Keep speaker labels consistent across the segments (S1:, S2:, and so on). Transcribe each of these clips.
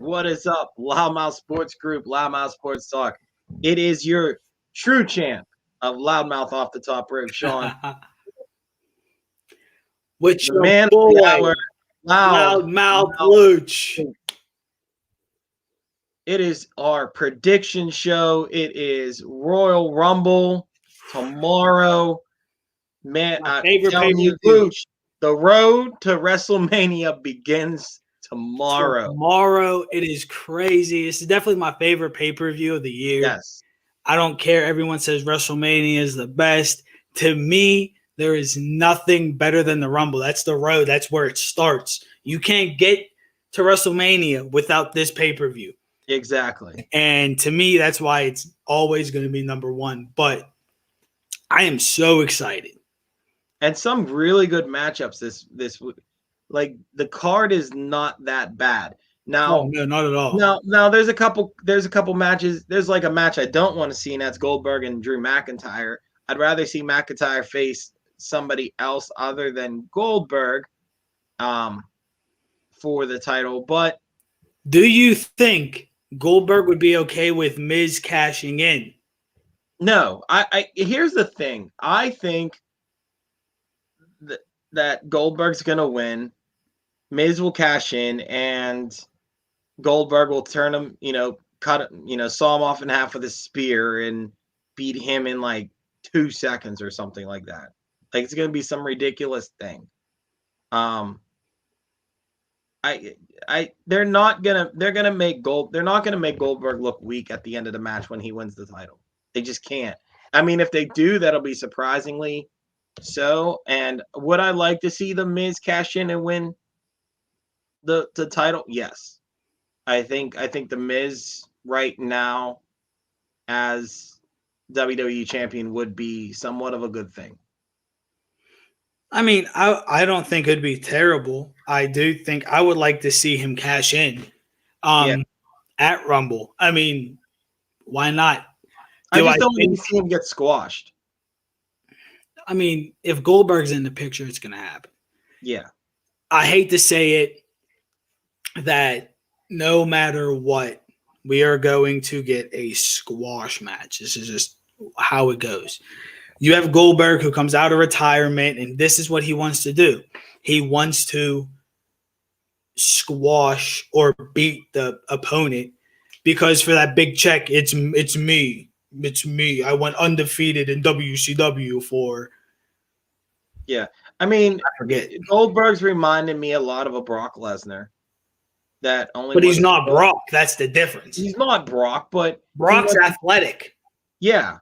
S1: What is up, Loudmouth Sports Group, Loudmouth Sports Talk? It is your true champ of Loudmouth Off the Top Rope, Sean.
S2: Which
S1: the man
S2: boy,
S1: of the hour,
S2: Loudmouth Luch.
S1: It is our prediction show. It is Royal Rumble tomorrow. Man, I'm telling you, Luch, the road to WrestleMania begins tomorrow.
S2: Tomorrow, it is crazy. This is definitely my favorite pay-per-view of the year.
S1: Yes.
S2: I don't care. Everyone says WrestleMania is the best. To me, there is nothing better than the Rumble. That's the road. That's where it starts. You can't get to WrestleMania without this pay-per-view.
S1: Exactly.
S2: And to me, that's why it's always going to be number one. But I am so excited.
S1: And some really good matchups this week. Like, the card is not that bad. Now,
S2: no, not at all.
S1: Now there's a couple matches. There's like a match I don't want to see, and that's Goldberg and Drew McIntyre. I'd rather see McIntyre face somebody else other than Goldberg for the title. But
S2: do you think Goldberg would be okay with Miz cashing in?
S1: No. I here's the thing. I think that Goldberg's gonna win. Miz will cash in, and Goldberg will turn him, saw him off in half with a spear and beat him in like 2 seconds or something like that. Like, it's gonna be some ridiculous thing. They're not gonna make Goldberg look weak at the end of the match when he wins the title. They just can't. I mean, if they do, that'll be surprisingly so. And would I like to see the Miz cash in and win the title? Yes. I think the Miz right now as WWE champion would be somewhat of a good thing.
S2: I mean, I don't think it'd be terrible. I do think I would like to see him cash in at Rumble. I mean, why not?
S1: I just don't want to see him get squashed.
S2: I mean, if Goldberg's in the picture, it's going to happen.
S1: Yeah.
S2: I hate to say it, that no matter what, we are going to get a squash match. This is just how it goes. You have Goldberg, who comes out of retirement, and this is what he wants to do. He wants to squash or beat the opponent, because for that big check, it's me. It's me. I went undefeated in WCW for.
S1: Yeah. I mean,
S2: I forget.
S1: Goldberg's reminded me a lot of a Brock Lesnar.
S2: But he's not Brock. That's the difference.
S1: He's not Brock, but
S2: Brock's athletic.
S1: Yeah.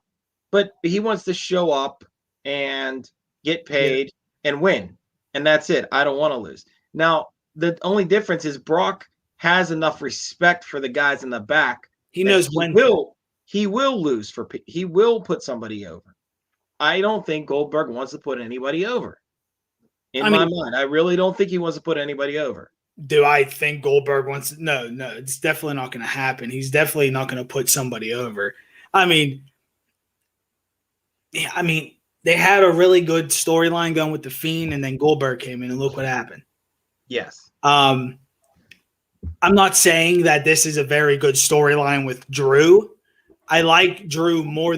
S1: But he wants to show up and get paid and win. And that's it. I don't want to lose. Now, the only difference is Brock has enough respect for the guys in the back.
S2: He knows when
S1: he will lose he will put somebody over. I don't think Goldberg wants to put anybody over. In my mind, I really don't think he wants to put anybody over.
S2: Do I think Goldberg wants to? No, it's definitely not going to happen. He's definitely not going to put somebody over. I mean, they had a really good storyline going with The Fiend, and then Goldberg came in, and look what happened.
S1: Yes.
S2: I'm not saying that this is a very good storyline with Drew. I like Drew more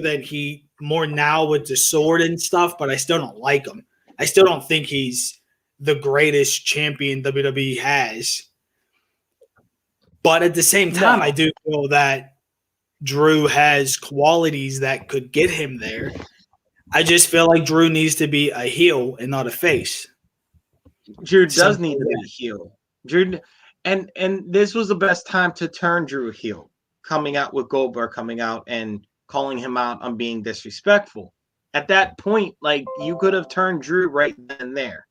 S2: now with the sword and stuff, but I still don't like him. I still don't think he's the greatest champion WWE has. But at the same time, I do feel that Drew has qualities that could get him there. I just feel like Drew needs to be a heel and not a face.
S1: Drew does need to be a heel. Drew, and this was the best time to turn Drew heel, coming out with Goldberg coming out and calling him out on being disrespectful. At that point, like, you could have turned Drew right then and there.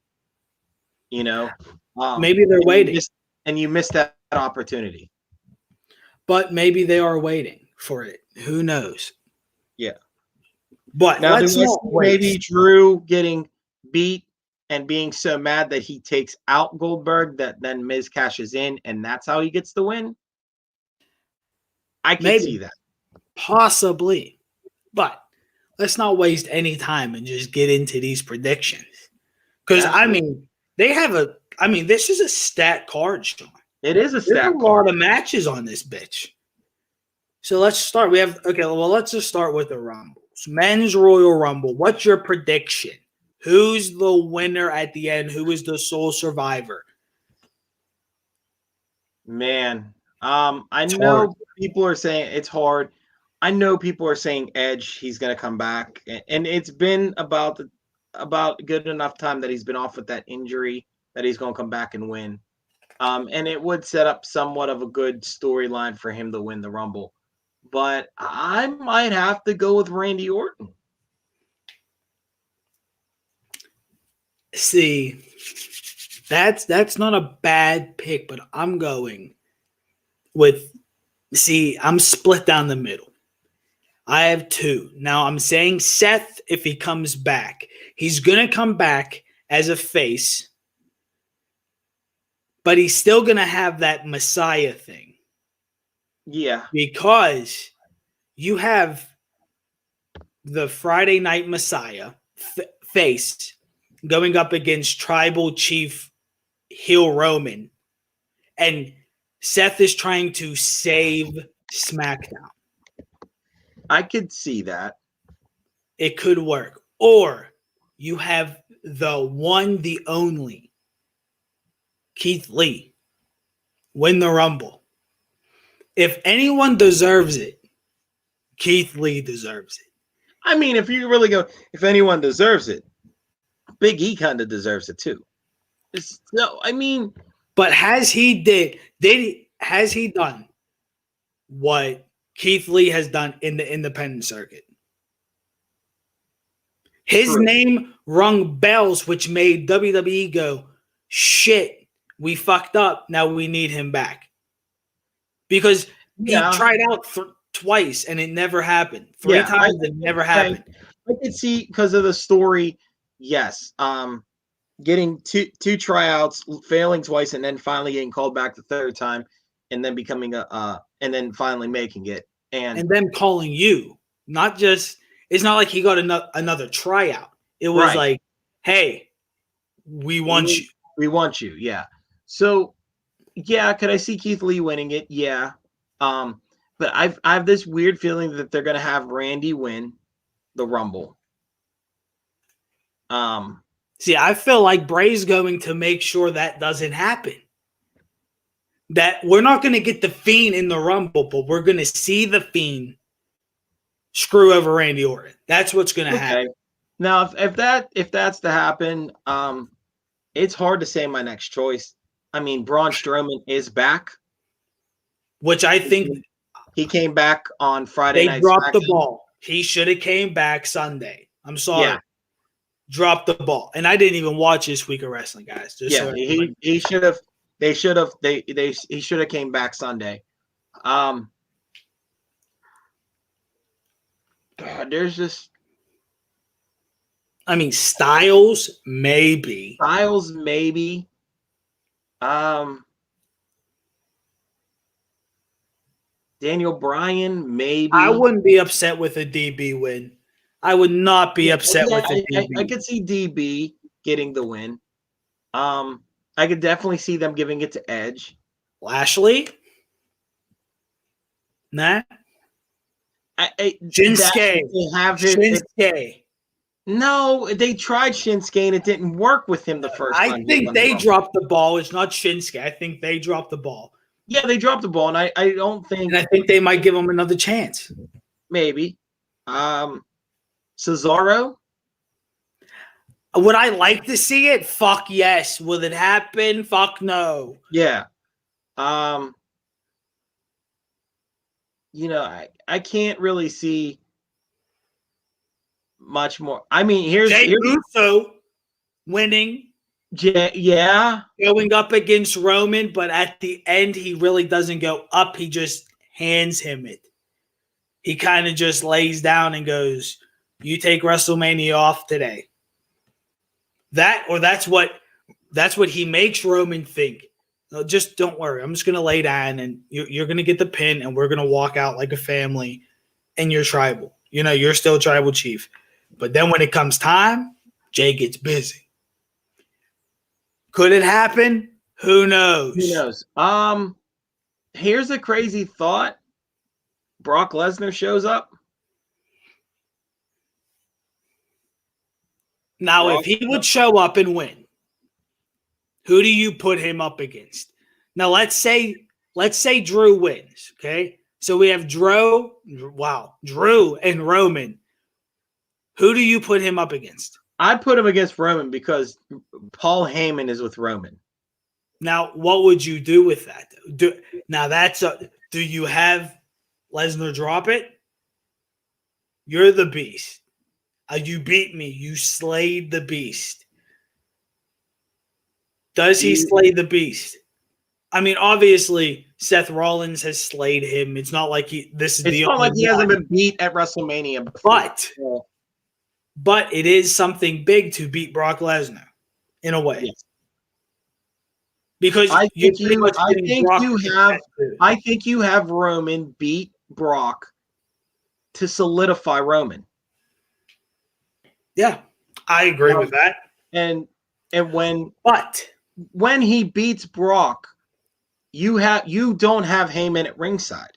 S2: Maybe they're waiting.
S1: and you missed that opportunity.
S2: But maybe they are waiting for it. Who knows?
S1: Yeah.
S2: But
S1: Now,
S2: let's not
S1: maybe Drew getting beat and being so mad that he takes out Goldberg that then Miz cashes in, and that's how he gets the win. I could see that.
S2: Possibly. But let's not waste any time and just get into these predictions. Because, I mean, this is a stat card, Sean.
S1: It is a stat
S2: card. There's a lot of matches on this bitch. So let's start. Let's just start with the Rumbles. Men's Royal Rumble. What's your prediction? Who's the winner at the end? Who is the sole survivor?
S1: Man, I know people are saying it's hard. I know people are saying Edge, he's going to come back. And it's been about good enough time that he's been off with that injury that he's going to come back and win. And it would set up somewhat of a good storyline for him to win the Rumble. But I might have to go with Randy Orton.
S2: See, that's not a bad pick, but I'm going with. See, I'm split down the middle. I have two. Now I'm saying Seth, if he comes back, he's gonna come back as a face, but he's still gonna have that Messiah thing.
S1: Yeah,
S2: because you have the Friday Night Messiah face going up against Tribal Chief heel Roman, and Seth is trying to save SmackDown.
S1: I could see that.
S2: It could work. Or you have the one, the only Keith Lee win the Rumble. If anyone deserves it, Keith Lee deserves it.
S1: I mean, if you really go, if anyone deserves it, Big E kind of deserves it too.
S2: But has he done what Keith Lee has done in the independent circuit? His name rung bells, which made WWE go, shit, we fucked up. Now we need him back. Because he tried out twice and it never happened. Three times it never happened.
S1: I could see because of the story, yes. Getting two tryouts, failing twice, and then finally getting called back the third time, and then becoming and then finally making it. And
S2: them calling you. Not just, it's not like he got another tryout. It was like, hey, we want you.
S1: We want you, yeah. So, yeah, could I see Keith Lee winning it? Yeah. But I have this weird feeling that they're going to have Randy win the Rumble.
S2: See, I feel like Bray's going to make sure that doesn't happen. That we're not going to get the Fiend in the Rumble, but we're going to see the Fiend screw over Randy Orton. That's what's going to happen.
S1: Now, if that's to happen, it's hard to say my next choice. I mean, Braun Strowman is back,
S2: which I think
S1: he came back on Friday night.
S2: They dropped the ball. He should have came back Sunday. I'm sorry. Yeah. Dropped the ball. And I didn't even watch this week of wrestling, guys.
S1: He should have. He should have came back Sunday. There's just.
S2: I mean, Styles maybe.
S1: Daniel Bryan maybe.
S2: I wouldn't be upset with a DB win. I would not be upset with a DB.
S1: I could see DB getting the win. I could definitely see them giving it to Edge.
S2: Lashley? Nah.
S1: Shinsuke. Shinsuke. No, they tried Shinsuke and it didn't work with him the first time.
S2: I think they dropped the ball. It's not Shinsuke. I think they dropped the ball.
S1: Yeah, they dropped the ball, and I don't think.
S2: And I think they might give him another chance.
S1: Maybe. Cesaro.
S2: Would I like to see it? Fuck yes. Will it happen? Fuck no.
S1: Yeah. I can't really see much more. I mean, here's
S2: Uso winning
S1: Yeah.
S2: going up against Roman, but at the end, he really doesn't go up. He just hands him it. He kind of just lays down and goes, "You take WrestleMania off today." That's what he makes Roman think. No, just don't worry. I'm just gonna lay down, and you're gonna get the pin, and we're gonna walk out like a family. And you're tribal. You're still tribal chief. But then when it comes time, Jay gets busy. Could it happen? Who knows?
S1: Who knows? Here's a crazy thought. Brock Lesnar shows up.
S2: Now, if he would show up and win, who do you put him up against? Now, let's say Drew wins, okay? So we have Drew and Roman. Who do you put him up against?
S1: I'd put him against Roman because Paul Heyman is with Roman.
S2: Now, what would you do with that? Do you have Lesnar drop it? You're the beast. You beat me. You slayed the beast. Does he slay the beast? I mean, obviously, Seth Rollins has slayed him. It's not like he
S1: hasn't been beat at WrestleMania before.
S2: But it is something big to beat Brock Lesnar, in a way.
S1: Yes.
S2: Because
S1: I think you have Roman beat Brock to solidify Roman.
S2: Yeah, I agree with that.
S1: And when he beats Brock, you don't have Heyman at ringside.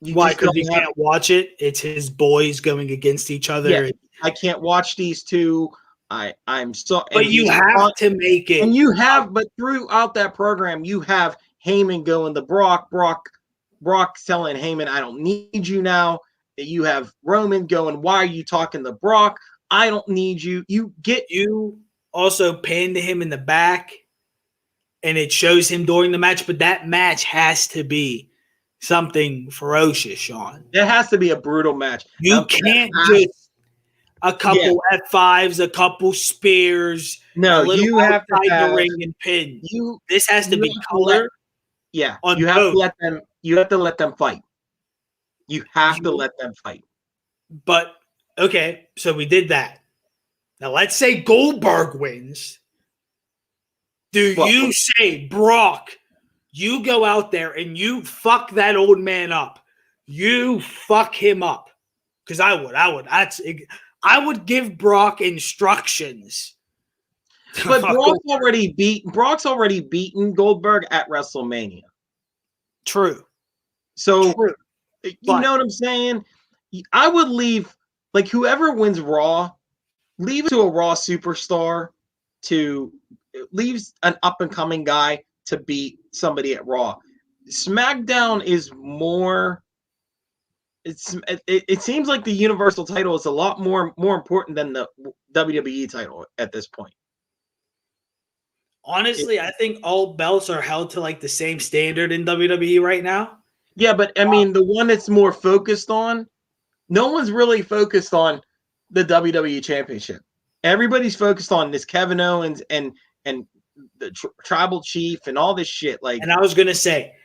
S2: Why? Because you can't watch it. It's his boys going against each other.
S1: Yeah, I can't watch these two. I'm so.
S2: But you have to make it.
S1: And you have, but throughout that program, you have Heyman going to Brock. Brock telling Heyman, "I don't need you now." You have Roman going, "Why are you talking to Brock? I don't need you."
S2: You also pinned him in the back, and it shows him during the match. But that match has to be something ferocious, Sean.
S1: It has to be a brutal match.
S2: You can't just a couple F5s, a couple spears.
S1: No, you have to have
S2: the ring and pin. This has to be color.
S1: You have to let them. You have to let them fight. You have to let them fight.
S2: But okay, so we did that. Now let's say Goldberg wins. You say, Brock, you go out there and you fuck that old man up? You fuck him up. Because I would give Brock instructions.
S1: But Brock's already beaten Goldberg at WrestleMania.
S2: True.
S1: So you know what I'm saying? I would leave, like, whoever wins Raw, leave it to a Raw superstar to leaves an up and coming guy to beat somebody at Raw. SmackDown is more. It seems like the Universal title is a lot more important than the WWE title at this point.
S2: Honestly, I think all belts are held to like the same standard in WWE right now.
S1: Yeah, but I mean, the one that's more focused on, no one's really focused on the WWE Championship. Everybody's focused on this Kevin Owens and the tribal chief and all this shit. Like,
S2: and I was gonna say,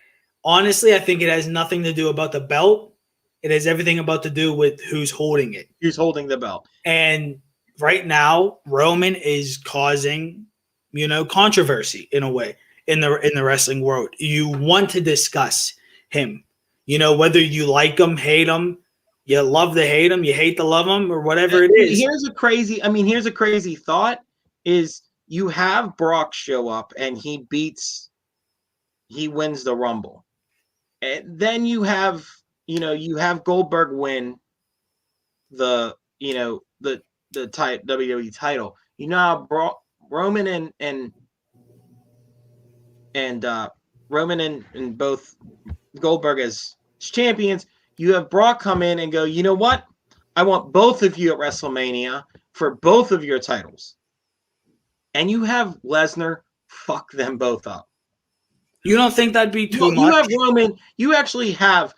S2: honestly, I think it has nothing to do about the belt. It has everything about to do with who's holding it.
S1: Who's holding the belt? And
S2: right now, Roman is causing, controversy in a way in the wrestling world. You want to discuss him, whether you like him, hate him, you love to hate him, you hate to love him, or whatever it is.
S1: Here's a crazy thought is you have Brock show up and he wins the Rumble. And then you have Goldberg win the WWE title. Roman and both Goldberg as champions. You have Brock come in and go, you know what? I want both of you at WrestleMania for both of your titles. And you have Lesnar fuck them both up.
S2: You don't think that'd be too much?
S1: You have Roman. You actually have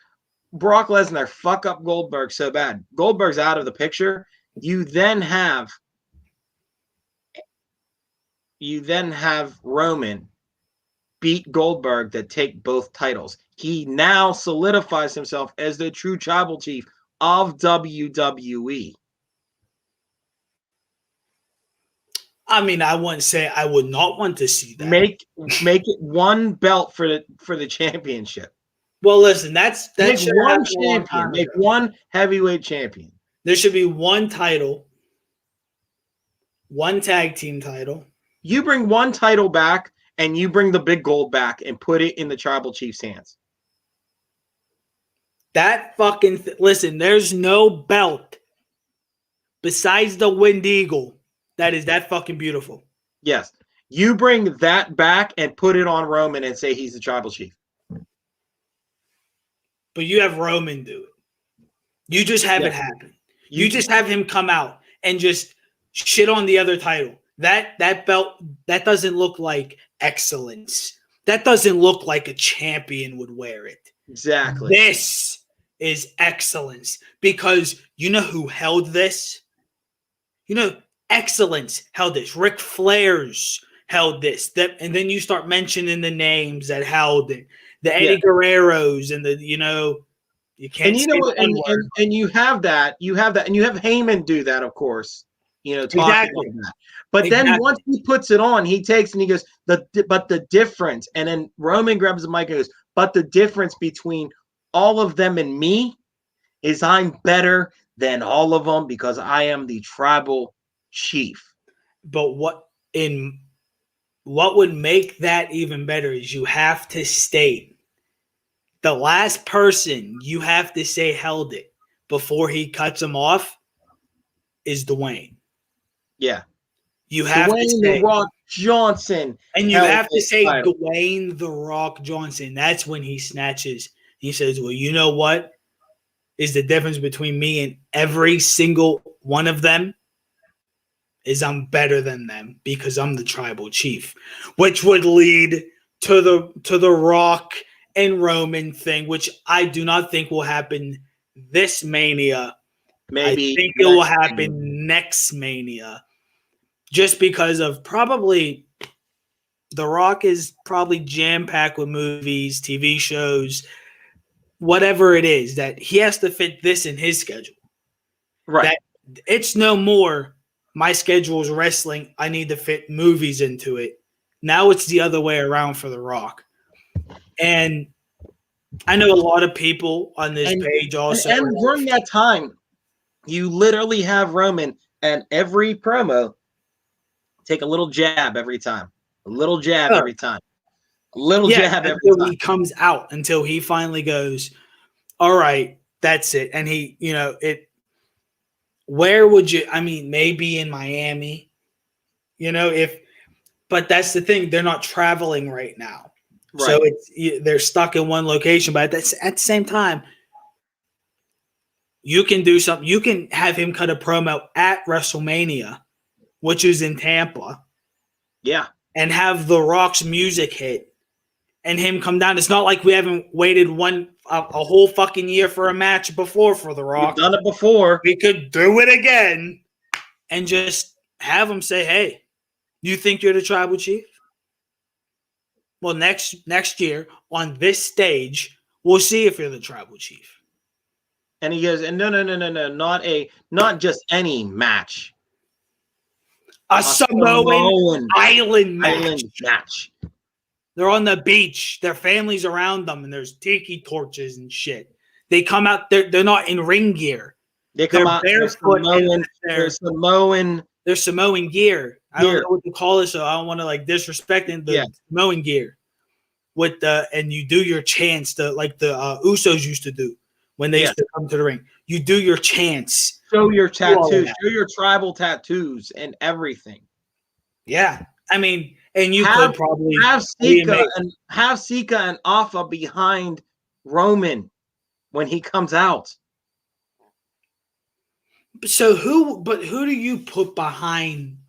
S1: Brock Lesnar fuck up Goldberg so bad. Goldberg's out of the picture. You then have you then have Roman beat Goldberg to take both titles. He now solidifies himself as the true tribal chief of WWE.
S2: I mean, I wouldn't say I would not want to see that.
S1: Make it one belt for the championship.
S2: Well, listen, that
S1: Make
S2: should
S1: one
S2: happen a long
S1: champion.
S2: time
S1: Make
S2: ago.
S1: one heavyweight champion.
S2: There should be one title, one tag team title.
S1: You bring one title back, and you bring the big gold back, and put it in the tribal chief's hands.
S2: That fucking listen. There's no belt besides the Wind Eagle that is that fucking beautiful.
S1: Yes, you bring that back and put it on Roman and say he's the tribal chief.
S2: But you have Roman do it. You just have it happen. You just have him come out and just shit on the other title. That belt, that doesn't look like excellence. That doesn't look like a champion would wear it.
S1: Exactly.
S2: This is excellence because you know who held this? You know, excellence held this. Ric Flair's held this. And then you start mentioning the names that held it. The Eddie Guerreros and the, you can't.
S1: And you know what? And you have that. You have that. And you have Heyman do that, of course. Talking like that. But then once he puts it on, he takes and he goes, but the difference. And then Roman grabs the mic and goes, but the difference between all of them and me is I'm better than all of them because I am the tribal chief.
S2: But what would make that even better is you have to state the last person you have to say held it before he cuts him off is Dwayne.
S1: Yeah.
S2: You have
S1: Dwayne
S2: to say
S1: The Rock Johnson.
S2: And you have to say Dwayne The Rock Johnson. That's when he snatches. He says, well, you know what is the difference between me and every single one of them? Is I'm better than them because I'm the tribal chief, which would lead to the Rock and Roman thing, which I do not think will happen this Mania.
S1: Maybe
S2: I think it will happen next Mania, just because of probably The Rock is probably jam-packed with movies, TV shows, whatever it is that he has to fit this in his schedule.
S1: Right.
S2: That it's no more. My schedule is wrestling. I need to fit movies into it. Now it's the other way around for The Rock. And I know a lot of people on this page also.
S1: And during that time, you literally have Roman and every promo take a little jab every time. A little jab every time. A little jab every
S2: until
S1: time.
S2: he comes out, until he finally goes, all right, that's it. And he, where would you, maybe in Miami, but that's the thing. They're not traveling right now. Right. So they're stuck in one location, but at the same time, you can do something. You can have him cut a promo at WrestleMania, which is in Tampa.
S1: Yeah.
S2: And have The Rock's music hit and him come down. It's not like we haven't waited a whole fucking year for a match before for The Rock.
S1: We've done it before.
S2: We could do it again and just have him say, hey, you think you're the tribal chief? Well, next year on this stage, we'll see if you're the tribal chief.
S1: And he goes, and no, not just any match.
S2: A Samoan island match. They're on the beach. Their families around them, and there's tiki torches and shit. They come out. They're not in ring gear.
S1: They're out barefoot.
S2: They're Samoan gear. I don't know what to call it, so I don't want to disrespect the Samoan gear. And you do your chants, like the Usos used to do when they used to come to the ring. You do your chants.
S1: Show your tattoos. Show your tribal tattoos and everything.
S2: Yeah, and you could probably
S1: have Sika and Alpha behind Roman when he comes out.
S2: So who do you put behind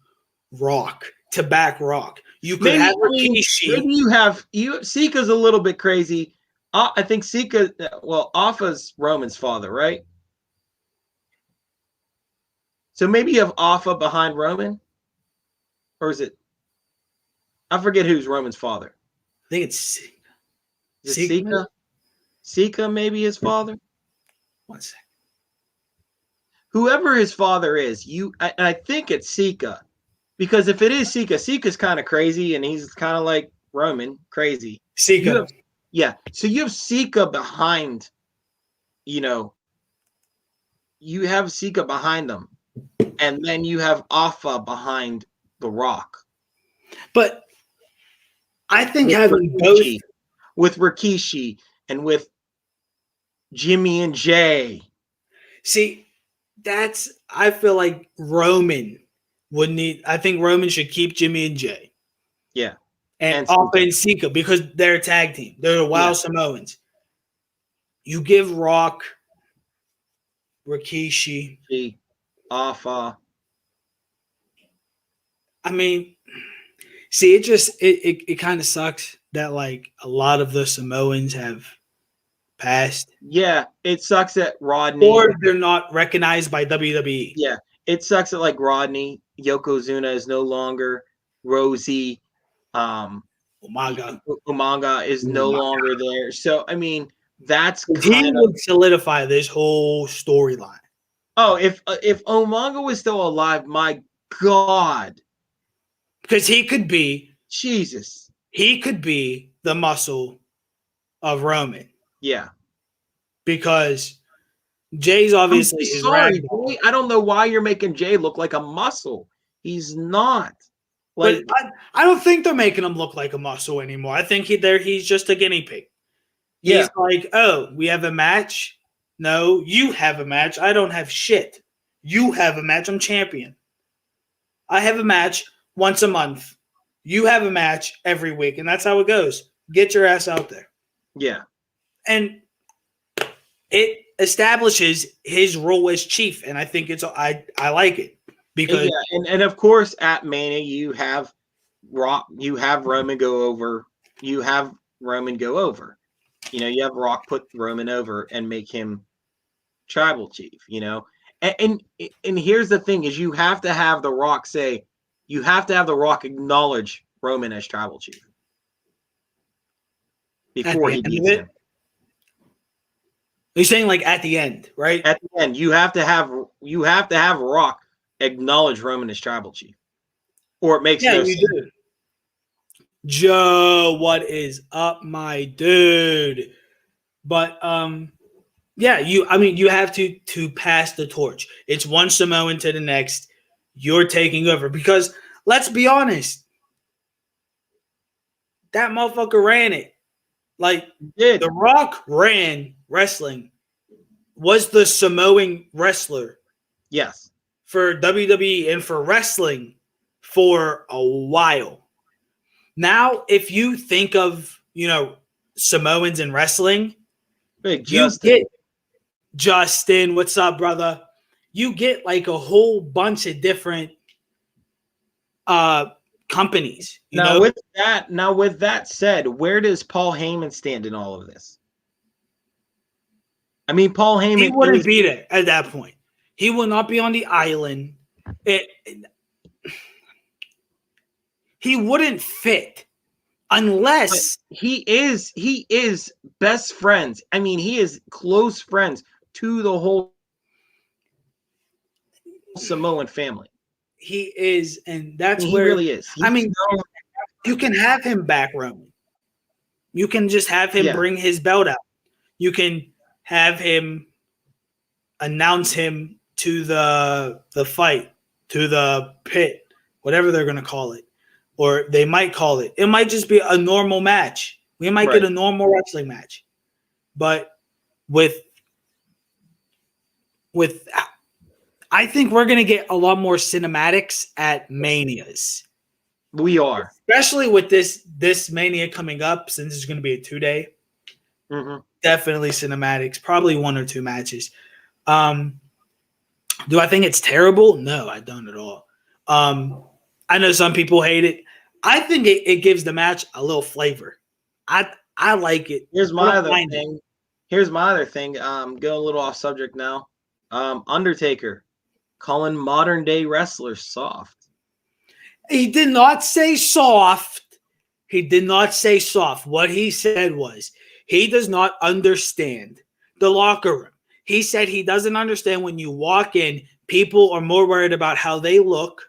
S2: Rock to back Rock? You could have Rikishi.
S1: Maybe Sika's a little bit crazy. I think Alpha's Roman's father, right? So maybe you have Alpha behind Roman, or is it? I forget who's Roman's father.
S2: I think it's
S1: Is it Sika? Sika, maybe his father.
S2: 1 second.
S1: Whoever his father is, I think it's Sika, because if it is Sika, Sika's kind of crazy, and he's kind of like Roman, crazy.
S2: Sika.
S1: So you have Sika behind, you have Sika behind them, and then you have Alpha behind The Rock.
S2: But I think
S1: with
S2: having
S1: Rikishi,
S2: both
S1: with Rikishi and with Jimmy and Jay.
S2: See, I feel like Roman would need. I think Roman should keep Jimmy and Jay.
S1: Yeah.
S2: And Alpha and Sika, because they're a tag team. They're the Wild Samoans. You give Rock, Rikishi,
S1: Alpha.
S2: I mean, see, it kind of sucks that like a lot of the Samoans have passed.
S1: Yeah, it sucks that Rodney,
S2: or they're not recognized by WWE.
S1: Yeah, it sucks that like Rodney, Yokozuna is no longer, Rosie, Umaga is no longer there. So I mean, that's
S2: he would solidify this whole storyline.
S1: Oh, if Umaga was still alive, my God,
S2: because he could be
S1: he
S2: could be the muscle of Roman.
S1: Yeah,
S2: because Jay's obviously
S1: sorry, Jay, I don't know why you're making Jay look like a muscle. He's not.
S2: Like, but I don't think they're making him look like a muscle anymore. I think he's just a guinea pig. He's like, oh, we have a match. No, you have a match. I don't have shit. You have a match. I'm champion. I have a match once a month. You have a match every week, and that's how it goes. Get your ass out there.
S1: Yeah.
S2: And it establishes his role as chief, and I think I like it. Because
S1: and of course at Mania you have Roman go over. You have Roman go over. You have Rock put Roman over and make him tribal chief, And here's the thing is you have to have The Rock acknowledge Roman as tribal chief before he beats him.
S2: You're saying like at the end, right?
S1: At the end, you have to have Rock acknowledge Roman as tribal chief, or it makes no sense.
S2: Do. Joe, what is up, my dude? But you have to pass the torch. It's one Samoan to the next. You're taking over because let's be honest, that motherfucker ran it. Like The Rock ran wrestling, was the Samoan wrestler.
S1: Yes.
S2: For WWE and for wrestling for a while. Now, if you think of, Samoans in wrestling, you get Justin, what's up, brother? You get like a whole bunch of different companies.
S1: With that said, where does Paul Heyman stand in all of this? I mean, Paul Heyman,
S2: he wouldn't be there at that point. He will not be on the island. He wouldn't fit unless
S1: he is best friends. I mean, he is close friends to the whole Samoan family.
S2: He is, and that's
S1: where he really is.
S2: You can have him back, Roman. You can just have him bring his belt out. You can have him announce him to the fight, to the pit, whatever they're going to call it. Or they might call it. It might just be a normal match. We might get a normal wrestling match. But with I think we're going to get a lot more cinematics at Manias.
S1: We are.
S2: Especially with this Mania coming up, since it's going to be a 2-day.
S1: Mm-hmm.
S2: Definitely cinematics. Probably 1 or 2 matches. Do I think it's terrible? No, I don't at all. I know some people hate it. I think it gives the match a little flavor. I like it.
S1: Here's my other thing. Going a little off subject now. Undertaker calling modern day wrestlers soft.
S2: He did not say soft. He did not say soft. What he said was he does not understand the locker room. He said he doesn't understand when you walk in, people are more worried about how they look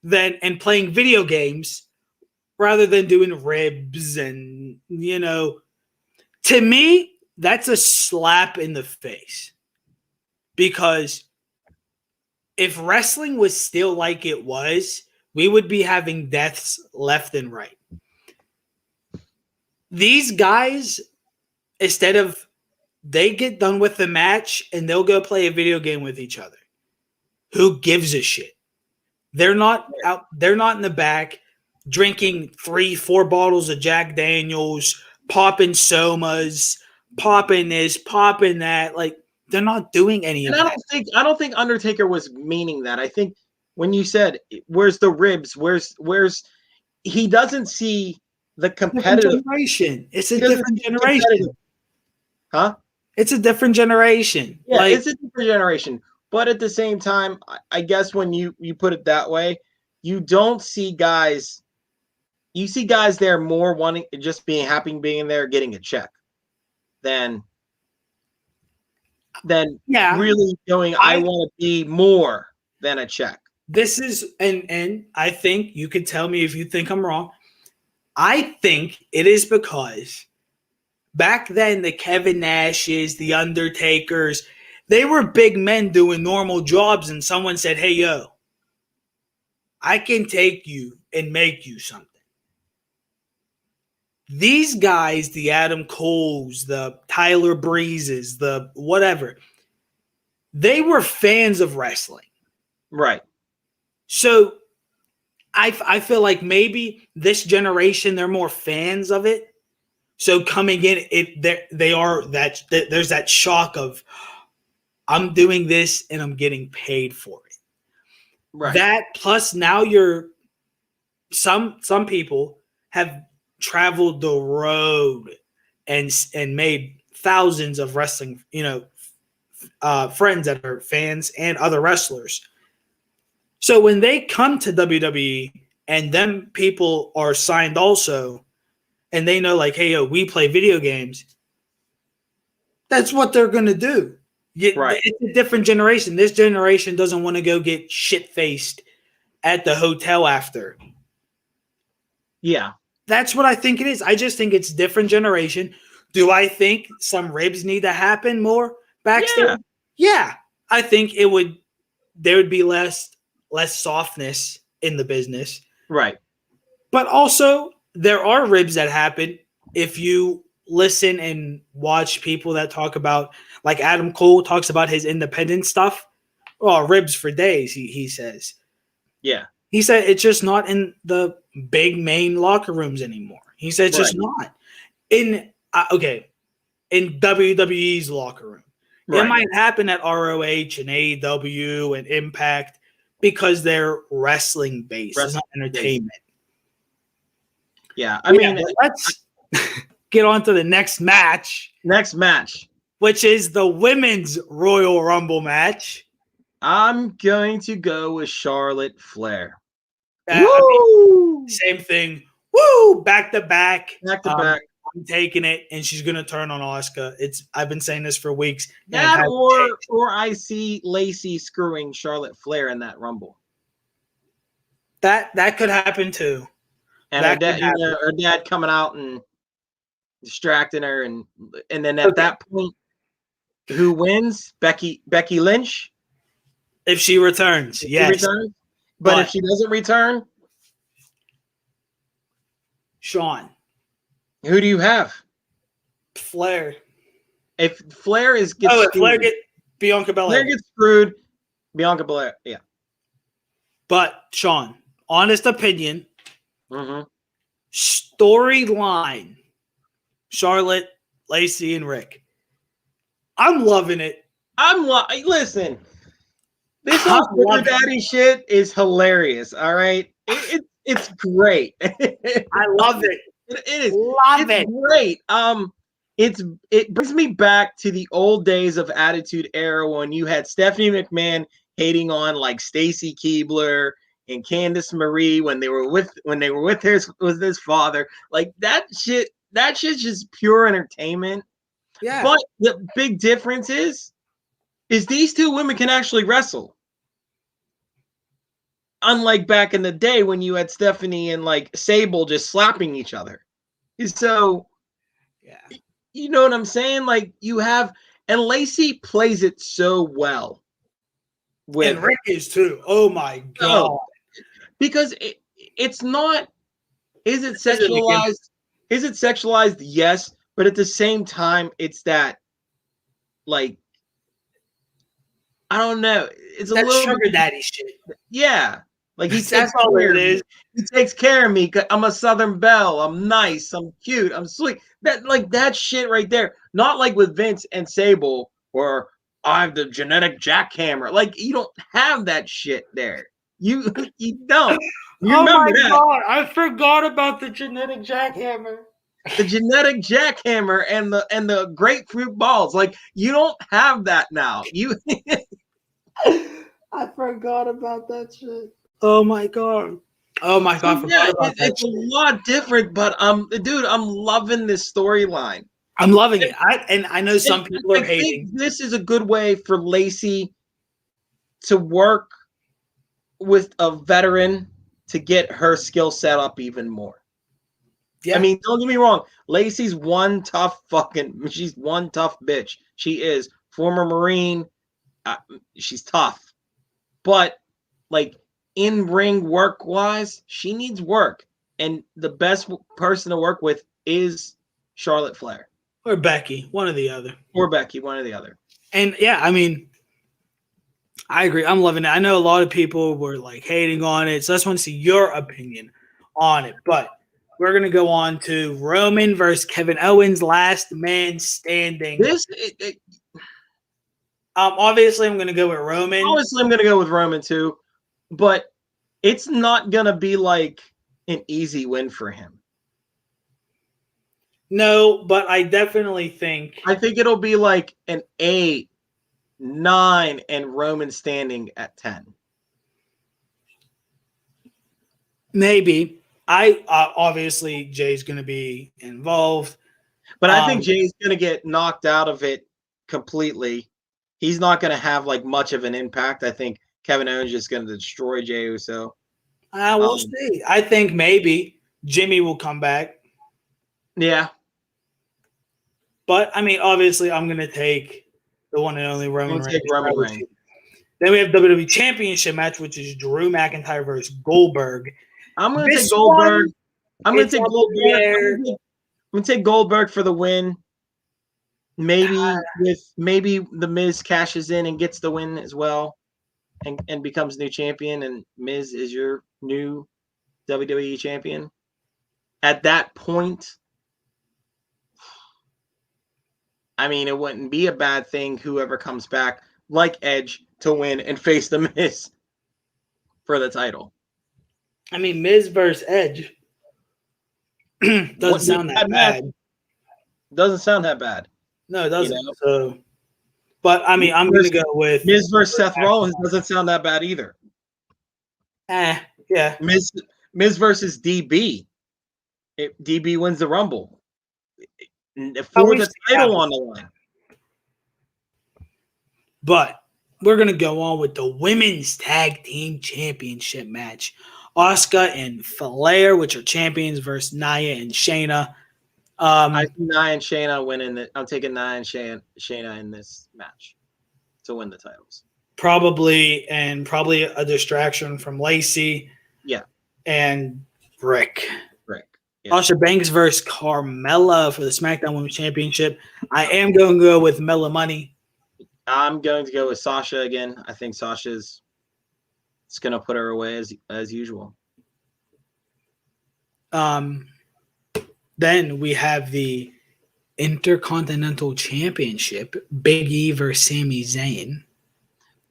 S2: than and playing video games rather than doing ribs and, to me, that's a slap in the face. Because if wrestling was still like it was, we would be having deaths left and right. These guys, instead of they get done with the match and they'll go play a video game with each other. Who gives a shit? They're not out. They're not in the back drinking 3-4 bottles of Jack Daniels, popping somas, popping this, popping that. Like, they're not doing any of that.
S1: I don't think Undertaker was meaning that. I think when you said where's the ribs, where's he doesn't see the competitive
S2: generation. It's a different generation.
S1: Huh?
S2: It's a different generation.
S1: Yeah, it's a different generation. But at the same time, I guess when you put it that way, you don't see guys. You see guys there more wanting just being happy being there, getting a check, than really going. I want to be more than a check.
S2: This is and I think you could tell me if you think I'm wrong. I think it is because back then the Kevin Nashes, the Undertakers, they were big men doing normal jobs, and someone said, "Hey, yo, I can take you and make you something." These guys, the Adam Coles, the Tyler Breezes, the whatever, they were fans of wrestling.
S1: Right.
S2: So I feel like maybe this generation, they're more fans of it. So coming in, there's that shock of, I'm doing this and I'm getting paid for it.
S1: Right.
S2: That plus now some people have traveled the road and made thousands of wrestling, friends that are fans and other wrestlers. So when they come to WWE and them people are signed also, and they know like, hey, yo, we play video games, that's what they're going to do.
S1: Right.
S2: It's a different generation. This generation doesn't want to go get shit-faced at the hotel after.
S1: Yeah.
S2: That's what I think it is. I just think it's different generation. Do I think some ribs need to happen more backstage? Yeah. I think there would be less softness in the business.
S1: Right.
S2: But also there are ribs that happen if you listen and watch people that talk about, like Adam Cole talks about his independent stuff. Oh, ribs for days, he says.
S1: Yeah.
S2: He said it's just not in the big main locker rooms anymore. He said it's just not. In WWE's locker room. Right. It might happen at ROH and AEW and Impact because they're wrestling based. It's not entertainment.
S1: Yeah. I mean,
S2: let's get on to the next match. Which is the women's Royal Rumble match.
S1: I'm going to go with Charlotte Flair.
S2: Same thing. Woo! Back to back. I'm taking it, and she's going to turn on Asuka. I've been saying this for weeks.
S1: That or I see Lacey screwing Charlotte Flair in that Rumble.
S2: That could happen too.
S1: And her dad coming out and distracting her, and then at that point, who wins? Becky Lynch.
S2: If she returns, yes.
S1: But if she doesn't return,
S2: Sean.
S1: Who do you have?
S2: Flair.
S1: If Flair
S2: if Flair get Bianca Belair.
S1: Flair gets screwed, Bianca Belair. Yeah.
S2: But Sean, honest opinion. Storyline. Charlotte, Lacey, and Rick. I'm loving it.
S1: Listen. This whole Sugar Daddy shit is hilarious. All right, it's great.
S2: I love it.
S1: It is. It's great. It brings me back to the old days of Attitude Era when you had Stephanie McMahon hating on like Stacy Keibler, and Candice Marie when they were with his father. Like that shit's just pure entertainment.
S2: Yeah.
S1: But the big difference is these two women can actually wrestle. Unlike back in the day when you had Stephanie and like Sable just slapping each other. So
S2: Yeah.
S1: you know what I'm saying? Like you have, and Lacey plays it so well.
S2: And Rick is too. Oh my god.
S1: Because it's not. Is it
S2: This isn't a gimmick.
S1: sexualized? Is it sexualized? Yes, but at the same time, it's that like I don't know. It's a
S2: That
S1: little
S2: sugar daddy shit.
S1: yeah. Like he
S2: That's
S1: takes
S2: all
S1: care
S2: it
S1: of me.
S2: is.
S1: He takes care of me. I'm a Southern belle. I'm nice. I'm cute. I'm sweet. That shit right there. Not like with Vince and Sable, or I'm the genetic jackhammer. Like you don't have that shit there. You don't. You
S2: Oh
S1: remember
S2: my
S1: that.
S2: god, I forgot about the genetic jackhammer.
S1: The genetic jackhammer and the grapefruit balls. Like you don't have that now. You
S2: I forgot about that shit. Oh my god. Oh my god, I forgot about that
S1: it's a
S2: shit.
S1: lot different, but dude, I'm loving this storyline.
S2: I'm loving it. I know some people
S1: I
S2: are hating.
S1: think this is a good way for Lacey to work with a veteran to get her skill set up even more.
S2: Yeah.
S1: I mean, don't get me wrong. Lacey's she's one tough bitch. She is former Marine. She's tough, but like in ring work wise, she needs work, and the best person to work with is Charlotte Flair
S2: Or Becky, one or the other.
S1: or Becky, one or the other.
S2: And yeah, I mean, I agree. I'm loving it. I know a lot of people were like hating on it, so I just want to see your opinion on it. But we're gonna go on to Roman versus Kevin Owens, last man standing. Obviously, I'm gonna go with Roman.
S1: Honestly, I'm gonna go with Roman too, but it's not gonna be like an easy win for him.
S2: No, but I definitely think
S1: I think it'll be like an 8, 9, and Roman standing at 10.
S2: maybe. I obviously Jay's gonna be involved,
S1: but I think Jay's gonna get knocked out of it completely. He's not gonna have like much of an impact. I think Kevin Owens is just gonna destroy Jey Uso.
S2: We'll see. I think maybe Jimmy will come back.
S1: Yeah.
S2: But I mean, obviously, I'm gonna take the one and only Roman Reigns.
S1: Roman Reigns.
S2: Then we have WWE Championship match, which is Drew McIntyre versus Goldberg.
S1: I'm gonna take Goldberg. I'm gonna take Goldberg for the win. Maybe the Miz cashes in and gets the win as well, and becomes new champion, and Miz is your new WWE champion. At that point, I mean, it wouldn't be a bad thing whoever comes back, like Edge, to win and face the Miz for the title.
S2: I mean, Miz versus Edge doesn't sound that bad.
S1: Doesn't sound that bad.
S2: No, it doesn't. You know? So, but I mean, I'm going to go with
S1: Miz versus Seth Rollins. Doesn't sound that bad either.
S2: Yeah.
S1: Miz versus DB. If DB wins the Rumble for the title on the line.
S2: But we're going to go on with the Women's Tag Team Championship match. Asuka and Flair, which are champions, versus Nia and Shayna.
S1: I see Nia and Shayna winning. I'm taking Nia and Shayna in this match to win the titles.
S2: Probably a distraction from Lacey.
S1: Yeah.
S2: And Rick.
S1: Yeah.
S2: Sasha Banks versus Carmella for the SmackDown Women's Championship. I am going to go with Mella Money.
S1: I'm going to go with Sasha again. I think Sasha's going to put her away as usual.
S2: Then we have the Intercontinental Championship, Big E versus Sami Zayn.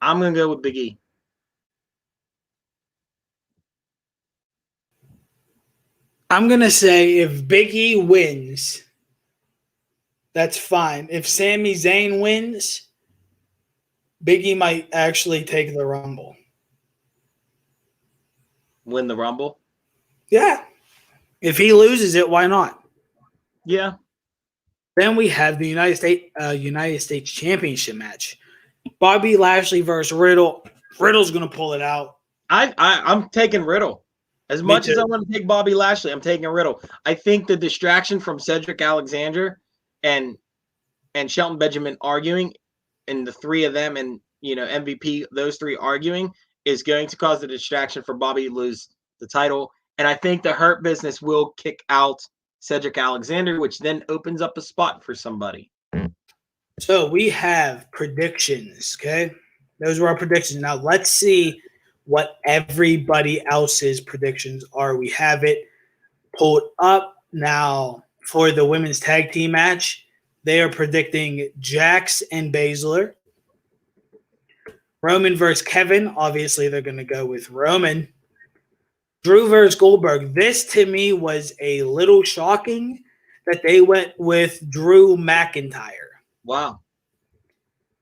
S1: I'm going to go with Big E.
S2: I'm going to say if Big E wins, that's fine. If Sami Zayn wins, Big E might actually take the Rumble.
S1: win the Rumble.
S2: Yeah. If he loses it, why not?
S1: Yeah.
S2: Then we have the United States Championship match. Bobby Lashley versus Riddle. Riddle's going to pull it out.
S1: I'm taking Riddle. As much as I want to take Bobby Lashley, I'm taking Riddle. I think the distraction from Cedric Alexander and Shelton Benjamin arguing, and the three of them and MVP, those three arguing, is going to cause the distraction for Bobby to lose the title. And I think the Hurt Business will kick out Cedric Alexander, which then opens up a spot for somebody.
S2: So we have predictions, okay? Those were our predictions. Now let's see what everybody else's predictions are. We have it pulled up now for the women's tag team match. They are predicting Jax and Baszler. Roman versus Kevin. Obviously, they're going to go with Roman. Drew versus Goldberg. This, to me, was a little shocking that they went with Drew McIntyre.
S1: Wow.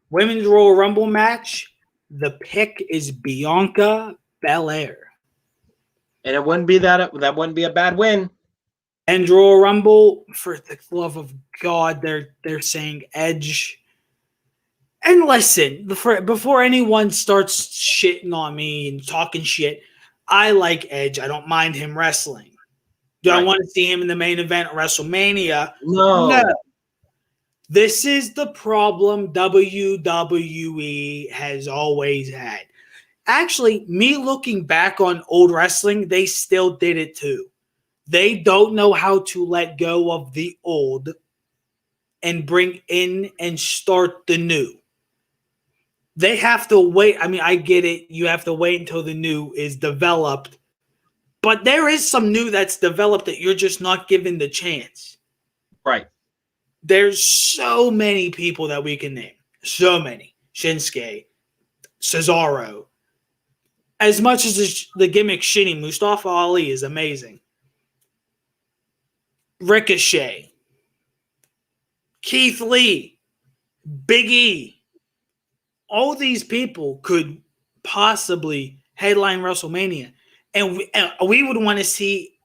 S2: Women's Royal Rumble match. The pick is Bianca Belair.
S1: And it wouldn't be that wouldn't be a bad win.
S2: And Royal Rumble, for the love of God, they're saying Edge. And listen, before anyone starts shitting on me and talking shit, I like Edge. I don't mind him wrestling. Do I want to see him in the main event at WrestleMania?
S1: No.
S2: This is the problem WWE has always had. Actually, me looking back on old wrestling, they still did it too. They don't know how to let go of the old and bring in and start the new. They have to wait. I mean, I get it. You have to wait until the new is developed. But there is some new that's developed that you're just not given the chance.
S1: Right.
S2: There's so many people that we can name. So many. Shinsuke, Cesaro. As much as the gimmick shitty, Mustafa Ali is amazing. Ricochet. Keith Lee. Big E. All these people could possibly headline WrestleMania. And we would want to see,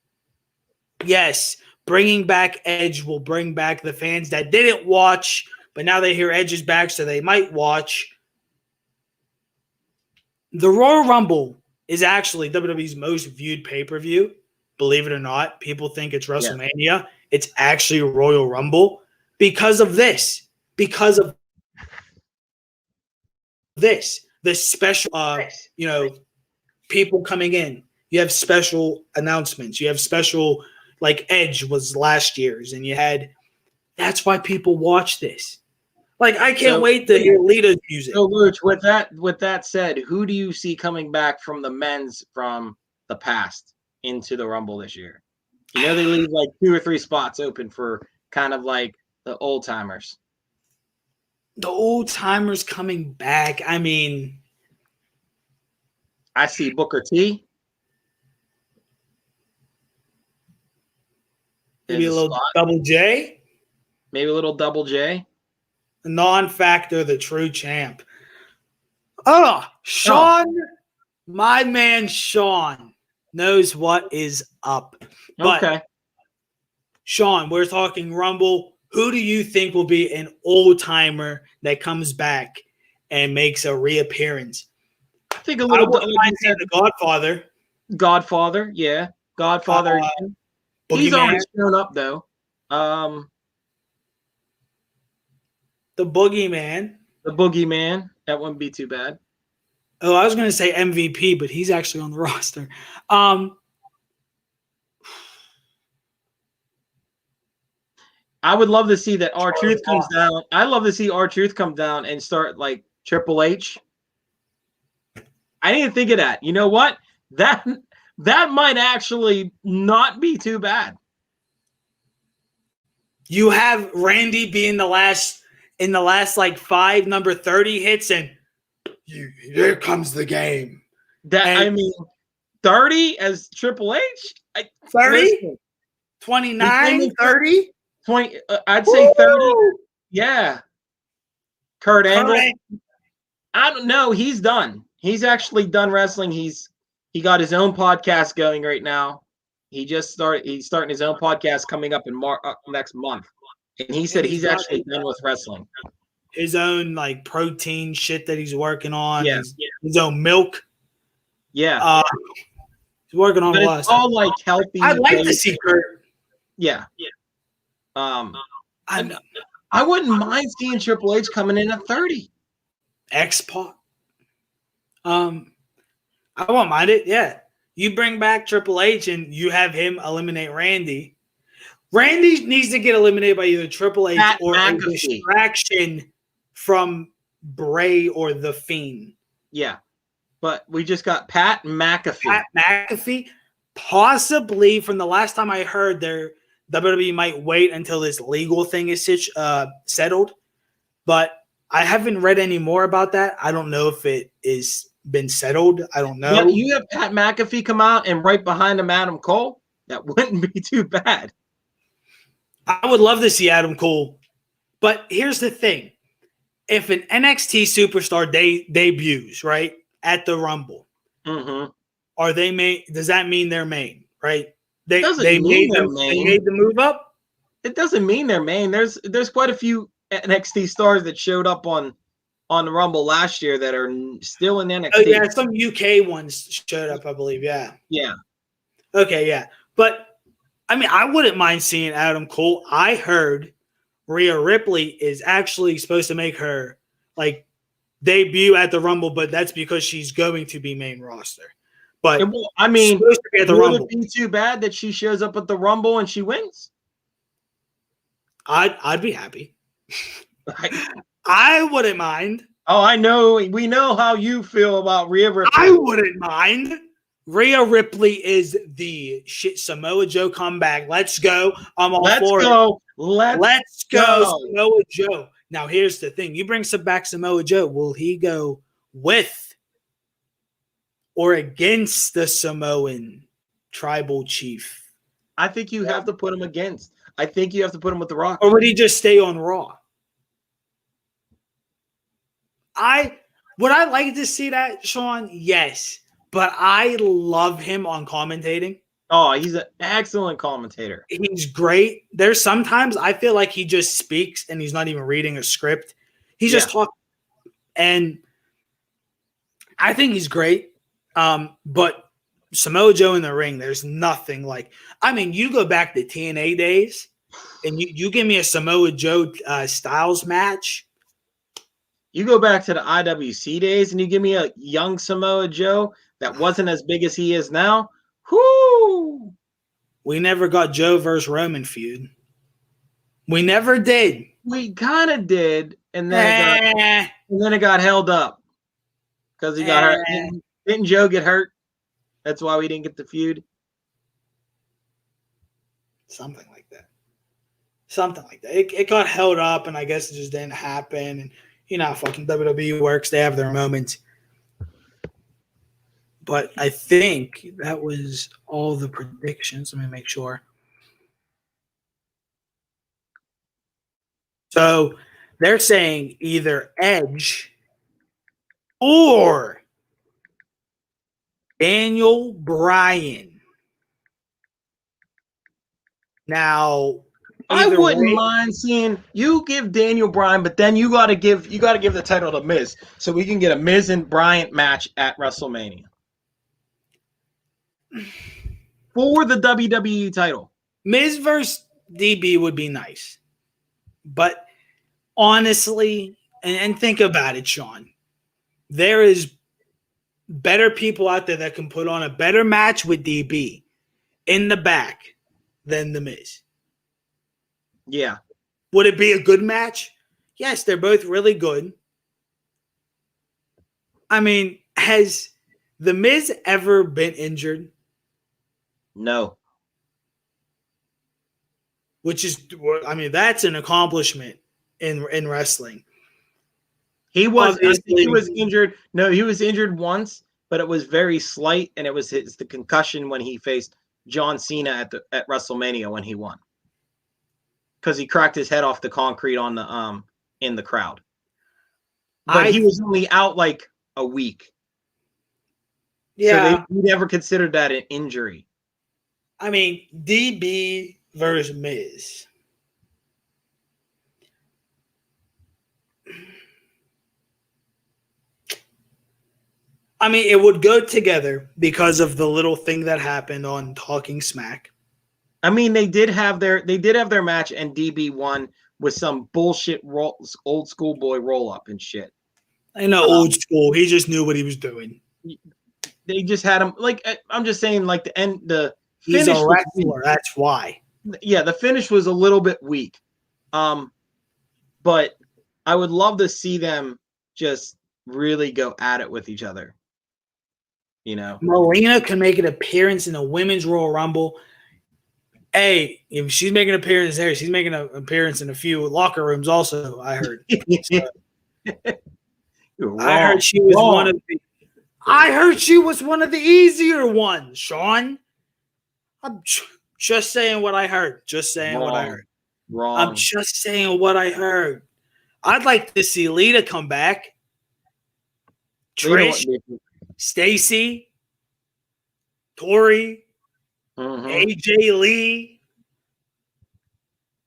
S2: yes, bringing back Edge will bring back the fans that didn't watch, but now they hear Edge is back, so they might watch. The Royal Rumble is actually WWE's most viewed pay-per-view. Believe it or not, people think it's WrestleMania. Yeah. It's actually Royal Rumble because of this. Because of this. The special, people coming in. You have special announcements. You have special, like Edge was last year's, and you had. That's why people watch this. Like I can't wait to hear Lita's music.
S1: So, Luch, with that said, who do you see coming back from the men's from the past into the Rumble this year? You know they leave like 2 or 3 spots open for kind of like the old timers.
S2: The old timers coming back. I mean,
S1: I see Booker T.
S2: Maybe a little Double J.
S1: Maybe a little Double J.
S2: Non-factor, the true champ. Sean, my man Sean knows what is up. But
S1: okay.
S2: Sean, we're talking Rumble. Who do you think will be an old-timer that comes back and makes a reappearance?
S1: I think a little.
S2: The Godfather.
S1: Godfather, yeah. Godfather. He's already shown up, though.
S2: The Boogeyman.
S1: The Boogeyman. That wouldn't be too bad.
S2: Oh, I was going to say MVP, but he's actually on the roster. I
S1: would love to see that R-Truth comes down. I'd love to see R-Truth come down and start like Triple H. I didn't think of that. You know what? That might actually not be too bad. You
S2: have Randy be in the last like 5 number 30 hits, and here comes the game.
S1: 30 as Triple H?
S2: 30? 29? 30?
S1: 20, I'd say 30. Yeah. Kurt Angle. I don't know. He's done. He's actually done wrestling. He's He got his own podcast going right now. He's starting his own podcast coming up in next month. And he said he's actually done with wrestling.
S2: His own like protein shit that he's working on.
S1: Yeah.
S2: His own milk.
S1: Yeah.
S2: He's working on
S1: but
S2: a lot.
S1: It's all like healthy.
S2: I'd like to see Kurt.
S1: Yeah. I wouldn't mind seeing Triple H coming in at 30.
S2: X-Pac. I won't mind it. Yeah. You bring back Triple H and you have him eliminate Randy. Randy needs to get eliminated by either Triple H
S1: Pat
S2: or
S1: McAfee.
S2: a distraction from Bray or The Fiend.
S1: Yeah. But we just got Pat McAfee.
S2: Pat McAfee, possibly from the last time I heard, WWE might wait until this legal thing is settled. But I haven't read any more about that. I don't know if it is been settled. I don't know.
S1: Yeah, you have Pat McAfee come out and right behind him Adam Cole. That wouldn't be too bad.
S2: I would love to see Adam Cole. But here's the thing. If an NXT superstar debuts, right, at the Rumble, are they main? Does that mean they're main, right? They made the move up?
S1: It doesn't mean they're main. There's quite a few NXT stars that showed up on the Rumble last year that are still in NXT.
S2: Oh, yeah, some UK ones showed up, I believe, yeah.
S1: Yeah.
S2: Okay, yeah. But, I mean, I wouldn't mind seeing Adam Cole. I heard Rhea Ripley is actually supposed to make her, like, debut at the Rumble, but that's because she's going to be main roster. But,
S1: I mean,
S2: would
S1: it be too bad that she shows up at the Rumble and she wins?
S2: I'd be happy. I wouldn't mind.
S1: Oh, I know. We know how you feel about Rhea Ripley.
S2: I wouldn't mind. Rhea Ripley is the shit Samoa Joe comeback. Let's go. I'm all for it. Let's go, Samoa Joe. Now, here's the thing. You bring back Samoa Joe. Will he go with or against the Samoan tribal chief?
S1: I think you have to put him against. I think you have to put him with The Rock.
S2: Or would he just stay on Raw? Would I like to see that, Sean? Yes. But I love him on commentating.
S1: Oh, he's an excellent commentator.
S2: He's great. There's sometimes I feel like he just speaks and he's not even reading a script. He's just talking. And I think he's great. But Samoa Joe in the ring, there's nothing like. I mean, you go back to TNA days and you give me a Samoa Joe Styles match.
S1: You go back to the IWC days and you give me a young Samoa Joe that wasn't as big as he is now. Whoo!
S2: We never got Joe versus Roman feud. We never did.
S1: We kind of did, and then it got held up because he got hurt. Didn't Joe get hurt? That's why we didn't get the feud.
S2: Something like that. It got held up, and I guess it just didn't happen. And you know how fucking WWE works. They have their moments. But I think that was all the predictions. Let me make sure. So they're saying either Edge or Daniel Bryan. Now,
S1: I wouldn't mind seeing you give Daniel Bryan, but then you gotta give the title to Miz so we can get a Miz and Bryant match at WrestleMania for the WWE title.
S2: Miz versus DB would be nice, but honestly, and think about it, Sean, there is better people out there that can put on a better match with DB in the back than the Miz.
S1: Yeah.
S2: Would it be a good match? Yes, they're both really good. I mean, has the Miz ever been injured?
S1: No.
S2: Which is, I mean, that's an accomplishment in wrestling.
S1: He was injured. No, he was injured once, but it was very slight, and it was the concussion when he faced John Cena at WrestleMania when he won. Because he cracked his head off the concrete on the in the crowd. But he was only out like a week.
S2: Yeah.
S1: So we never considered that an injury.
S2: I mean, DB versus Miz. I mean, it would go together because of the little thing that happened on Talking Smack.
S1: I mean, they did have their match, and DB won with some bullshit old schoolboy roll up and shit.
S2: I know, old school. He just knew what he was doing.
S1: They just had him like I'm just saying, like the
S2: He's
S1: finish
S2: a wrestler. That's why.
S1: Yeah, the finish was a little bit weak. But I would love to see them just really go at it with each other. You know,
S2: Melina can make an appearance in the Women's Royal Rumble. Hey, if she's making an appearance there, she's making an appearance in a few locker rooms also, I heard. So, I heard she was one of the I heard she was one of the easier ones, Sean. I'm just saying what I heard. Just saying what I heard.
S1: Wrong.
S2: I'm just saying what I heard. I'd like to see Lita come back. Trish, Stacy, Tori, AJ Lee.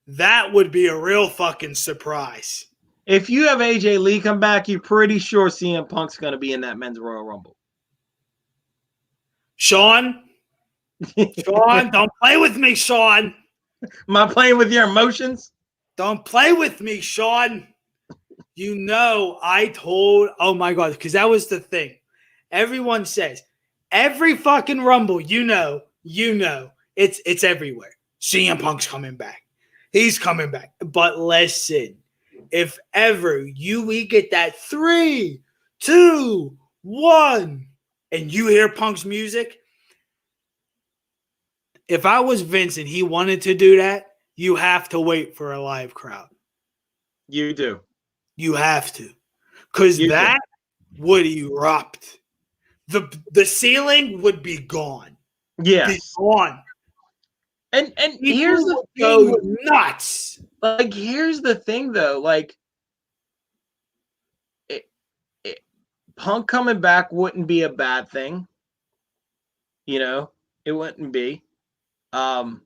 S2: That would be a real fucking surprise.
S1: If you have AJ Lee come back, you're pretty sure CM Punk's going to be in that Men's Royal Rumble.
S2: Sean, don't play with me, Sean.
S1: Am I playing with your emotions?
S2: Don't play with me, Sean. You know, oh my God, because that was the thing. Everyone says, every fucking Rumble, you know, it's everywhere. CM Punk's coming back. He's coming back. But listen, if ever we get that 3, 2, 1, and you hear Punk's music, if I was Vince and he wanted to do that, you have to wait for a live crowd.
S1: You do.
S2: You have to. Because that would erupt. The ceiling would be gone.
S1: Yes.
S2: Be gone.
S1: And here's the
S2: thing. Go nuts.
S1: Like, here's the thing, though. Like, Punk coming back wouldn't be a bad thing. You know, it wouldn't be. Punk's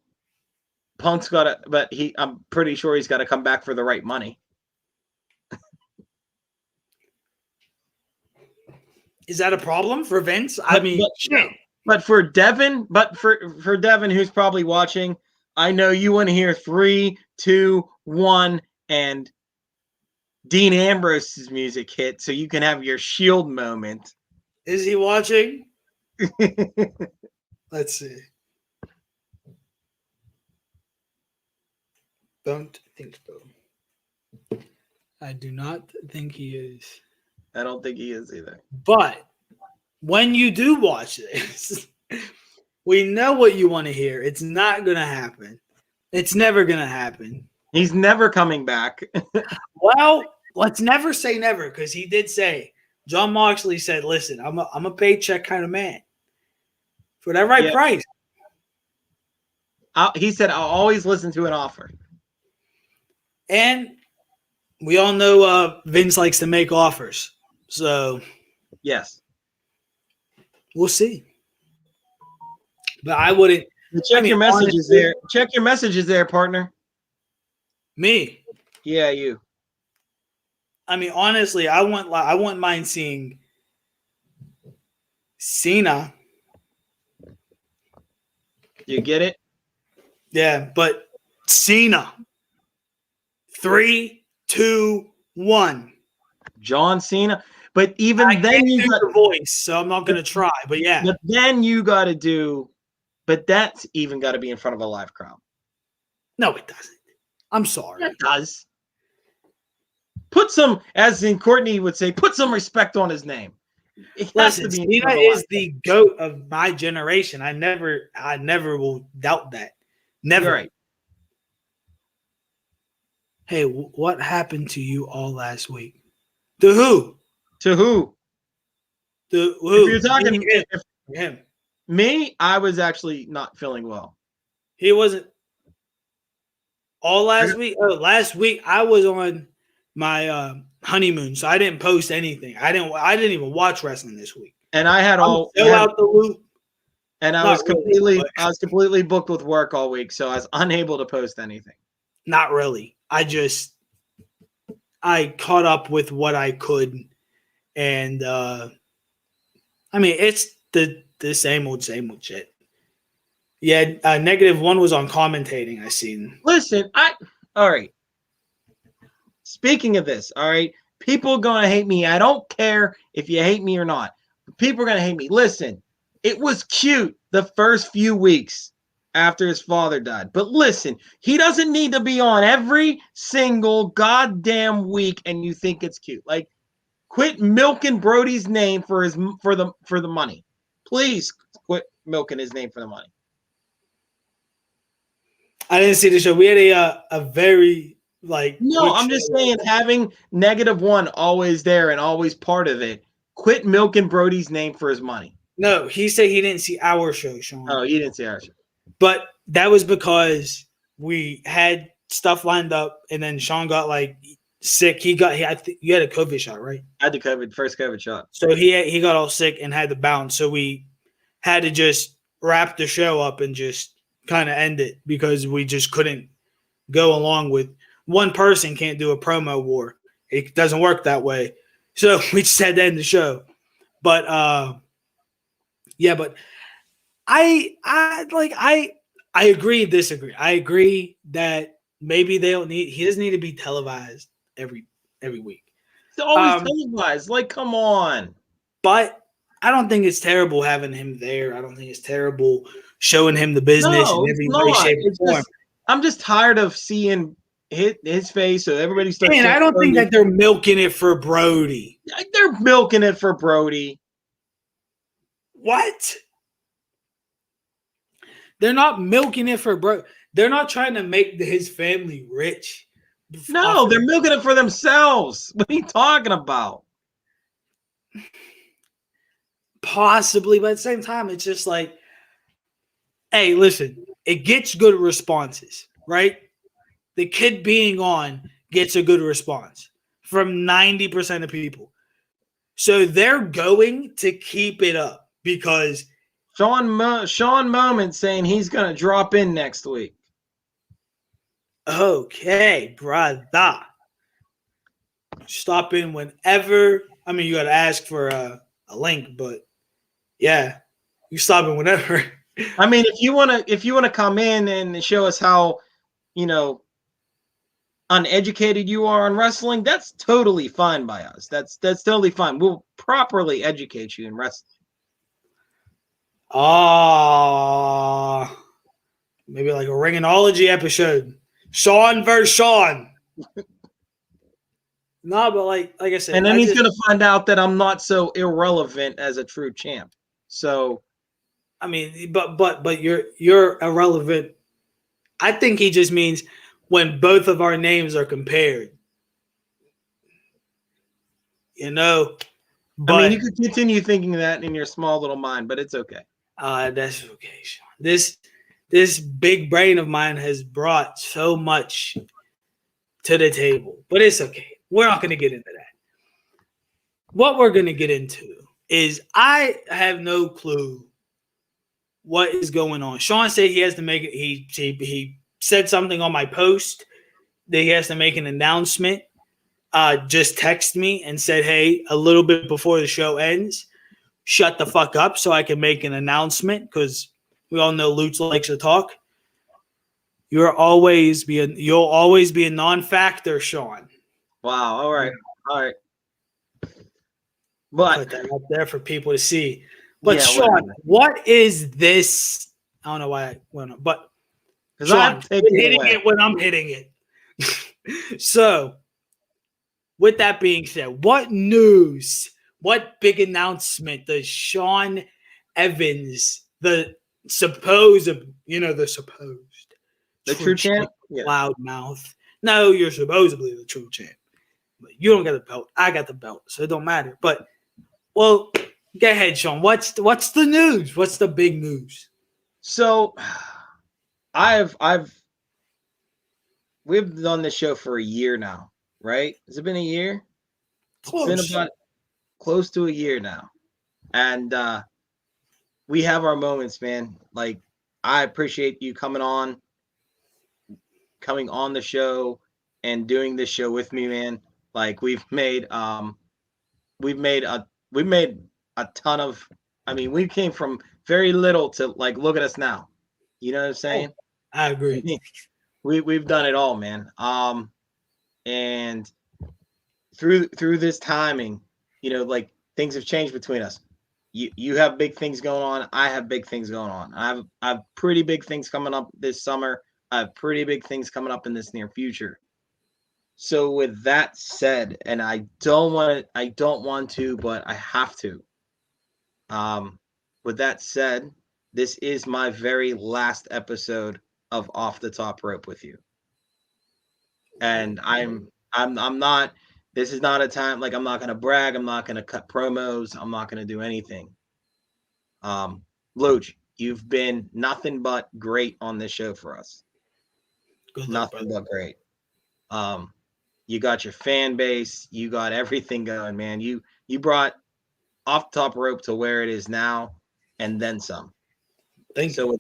S1: got to, but I'm pretty sure he's got to come back for the right money.
S2: Is that a problem for Vince?
S1: But for Devin, for Devin, who's probably watching, I know you want to hear 3, 2, 1, and Dean Ambrose's music hit, so you can have your Shield moment.
S2: Is he watching? Let's see. Don't think so. I do not think he is.
S1: I don't think he is either.
S2: But when you do watch this, we know what you want to hear. It's not going to happen. It's never going to happen.
S1: He's never coming back.
S2: Well, let's never say never, because he did say, John Moxley said, listen, I'm a paycheck kind of man. For that right price.
S1: He said, I'll always listen to an offer.
S2: And we all know Vince likes to make offers. So,
S1: yes,
S2: we'll see. But I wouldn't.
S1: Check your messages there. Check your messages there, partner.
S2: Me?
S1: Yeah, you.
S2: I mean, honestly, I wouldn't mind seeing Cena.
S1: You get it?
S2: Yeah, but Cena. 3, 2, 1.
S1: John Cena. But even then,
S2: you got the voice, so I'm not going to try. But yeah.
S1: But then you got to do. But that's even got to be in front of a live crowd.
S2: No, it doesn't. I'm sorry.
S1: It does. Put some, as in Courtney would say, put some respect on his name.
S2: Listen, Cena is the GOAT of my generation. I never will doubt that. Never.
S1: You're right.
S2: Hey, what happened to you all last week? To who?
S1: To who?
S2: To who?
S1: If you're talking
S2: him.
S1: Me, I was actually not feeling well.
S2: He wasn't all last week. Oh, last week I was on my honeymoon, so I didn't post anything. I didn't even watch wrestling this week.
S1: And I had
S2: I'm so out the loop.
S1: And I was completely booked with work all week, so I was unable to post anything.
S2: Not really. I caught up with what I could, and I mean it's the same old shit. Yeah, -1 was on commentating. I seen.
S1: Listen, all right. Speaking of this, all right, people are gonna hate me. I don't care if you hate me or not. People are gonna hate me. Listen, it was cute the first few weeks after his father died. But listen, he doesn't need to be on every single goddamn week and you think it's cute. Like, quit milking Brody's name for the money. Please quit milking his name for the money.
S2: I didn't see the show. We had a very
S1: No, I'm just saying having -1 always there and always part of it. Quit milking Brody's name for his money.
S2: No, he said he didn't see our show, Sean.
S1: Oh, you didn't see our show.
S2: But that was because we had stuff lined up, and then Sean got sick. You had a COVID shot, right?
S1: I had the first COVID shot.
S2: So he got all sick and had to bounce. So we had to just wrap the show up and just kind of end it because we just couldn't go along with one person can't do a promo war. It doesn't work that way. So we just had to end the show. But yeah, but I agree, disagree. I agree that maybe he doesn't need to be televised every week.
S1: It's always televised. Like, come on.
S2: But I don't think it's terrible having him there. I don't think it's terrible showing him the business in every way, shape, and form.
S1: I'm just tired of seeing his face, so everybody starts.
S2: And I don't think that they're milking it for Brody.
S1: They're milking it for Brody.
S2: What? They're not milking it for Brody. They're not trying to make his family rich.
S1: No, they're milking it for themselves. What are you talking about?
S2: Possibly, but at the same time, it's just like, hey, listen, it gets good responses, right? The kid being on gets a good response from 90% of people. So they're going to keep it up because
S1: Sean Moment saying he's going to drop in next week.
S2: Okay, brother. Stop in whenever. I mean, you got to ask for a link, but yeah, you stop in whenever.
S1: I mean, if you want to come in and show us how, uneducated you are on wrestling, that's totally fine by us. That's totally fine. We'll properly educate you in wrestling.
S2: Maybe like a Ringinology episode. Sean versus Sean. No, but like I said,
S1: and then he's gonna find out that I'm not so irrelevant as a true champ. So,
S2: I mean, but you're irrelevant. I think he just means when both of our names are compared. But
S1: I mean, you could continue thinking that in your small little mind, but it's okay.
S2: That's okay, Sean. This big brain of mine has brought so much to the table, but it's okay. We're not going to get into that. What we're going to get into is I have no clue what is going on. Sean said he has to make it. He said something on my post that he has to make an announcement. Just text me and said, hey, a little bit before the show ends, shut the fuck up so I can make an announcement because we all know Lutz likes to talk. You'll always be a non-factor, Sean.
S1: Wow. All right. But
S2: put that up there for people to see. But yeah, Sean, what is this? I don't know why I went on, but
S1: because I'm
S2: hitting it when I'm hitting it. So, with that being said, what news? What big announcement does Sean Evans, the supposed
S1: true champ,
S2: loudmouth? No, you're supposedly the true champ. But you don't get a belt. I got the belt, so it don't matter. But well, go ahead, Sean. What's the news? What's the big news?
S1: So, we've done this show for a year now, right? Has it been a year?
S2: Close.
S1: It's been about close to a year now. And we have our moments, man. Like, I appreciate you coming on the show and doing this show with me, man. Like, we've made a ton of, I mean, we came from very little to, like, look at us now. You know what I'm saying?
S2: I agree.
S1: We've done it all, man. And through this timing, like, things have changed between us. You have big things going on. I have big things going on. I have pretty big things coming up this summer. I have pretty big things coming up in this near future. So with that said, and I don't want to, but I have to. With that said, this is my very last episode of Off the Top Rope with you. And I'm not, this is not a time, like, I'm not going to brag. I'm not going to cut promos. I'm not going to do anything. Luch, you've been nothing but great on this show for us.
S2: Good luck,
S1: Nothing
S2: brother.
S1: but great. You got your fan base. You got everything going, man. You brought Off the Top Rope to where it is now, and then some.
S2: Thank
S1: So
S2: you.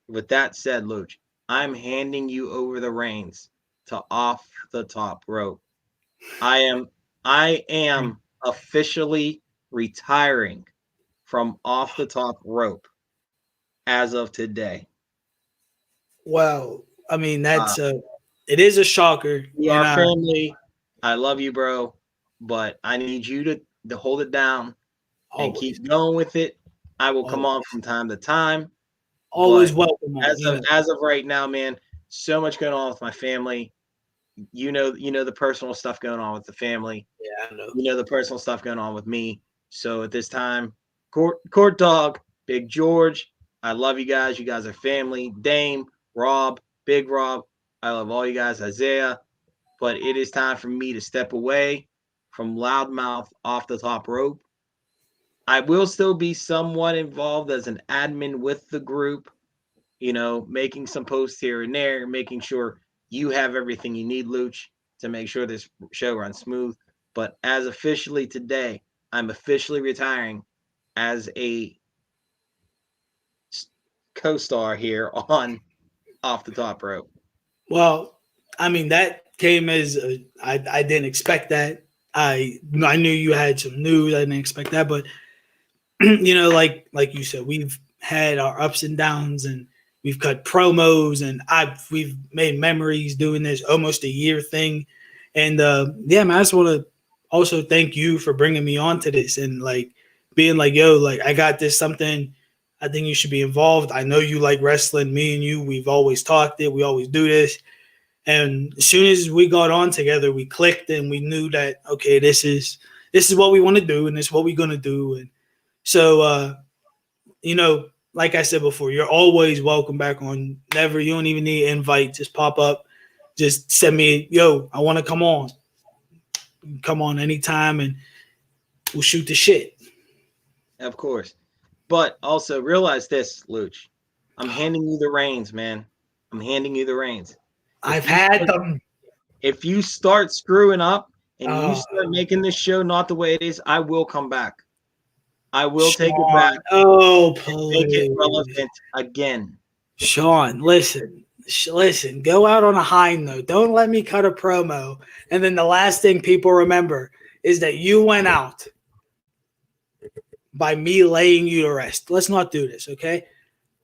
S1: with that said, Luch, I'm handing you over the reins to Off the Top Rope. I am officially retiring from Off the Top Rope as of today.
S2: Well, I mean, that's it is a shocker.
S1: You are family. I love you, bro, but I need you to hold it down and keep going with it. I will come on from time to time.
S2: Always welcome.
S1: As of right now, man, so much going on with my family. You know the personal stuff going on with the family.
S2: Yeah, I know.
S1: You know the personal stuff going on with me. So at this time, Court Dog, Big George, I love you guys. You guys are family. Dame, Rob, Big Rob, I love all you guys. Isaiah, but it is time for me to step away from Loudmouth Off the Top Rope. I will still be somewhat involved as an admin with the group, making some posts here and there, making sure you have everything you need, Luch, to make sure this show runs smooth. But as officially today, I'm officially retiring as a co-star here on Off the Top Rope.
S2: Well, I mean, that came as I didn't expect that. I knew you had some news. I didn't expect that, but like you said, we've had our ups and downs, and we've cut promos, and we've made memories doing this almost a year thing. And man, I just want to also thank you for bringing me on to this and like being like, yo, like I got this something. I think you should be involved. I know you like wrestling. Me and you, we've always talked it. We always do this. And as soon as we got on together, we clicked and we knew that, okay, this is what we want to do, and this is what we're going to do. And so, like I said before, you're always welcome back on. Never, you don't even need an invite. Just pop up. Just send me, yo, I want to come on. Come on anytime, and we'll shoot the shit.
S1: Of course. But also realize this, Luch. I'm handing you the reins, man. I'm handing you the reins.
S2: I've had them.
S1: If you start screwing up and you start making this show not the way it is, I will come back. I will take it back.
S2: Oh, please.
S1: Make it relevant again.
S2: Sean, listen, go out on a high note. Don't let me cut a promo. And then the last thing people remember is that you went out by me laying you to rest. Let's not do this, okay?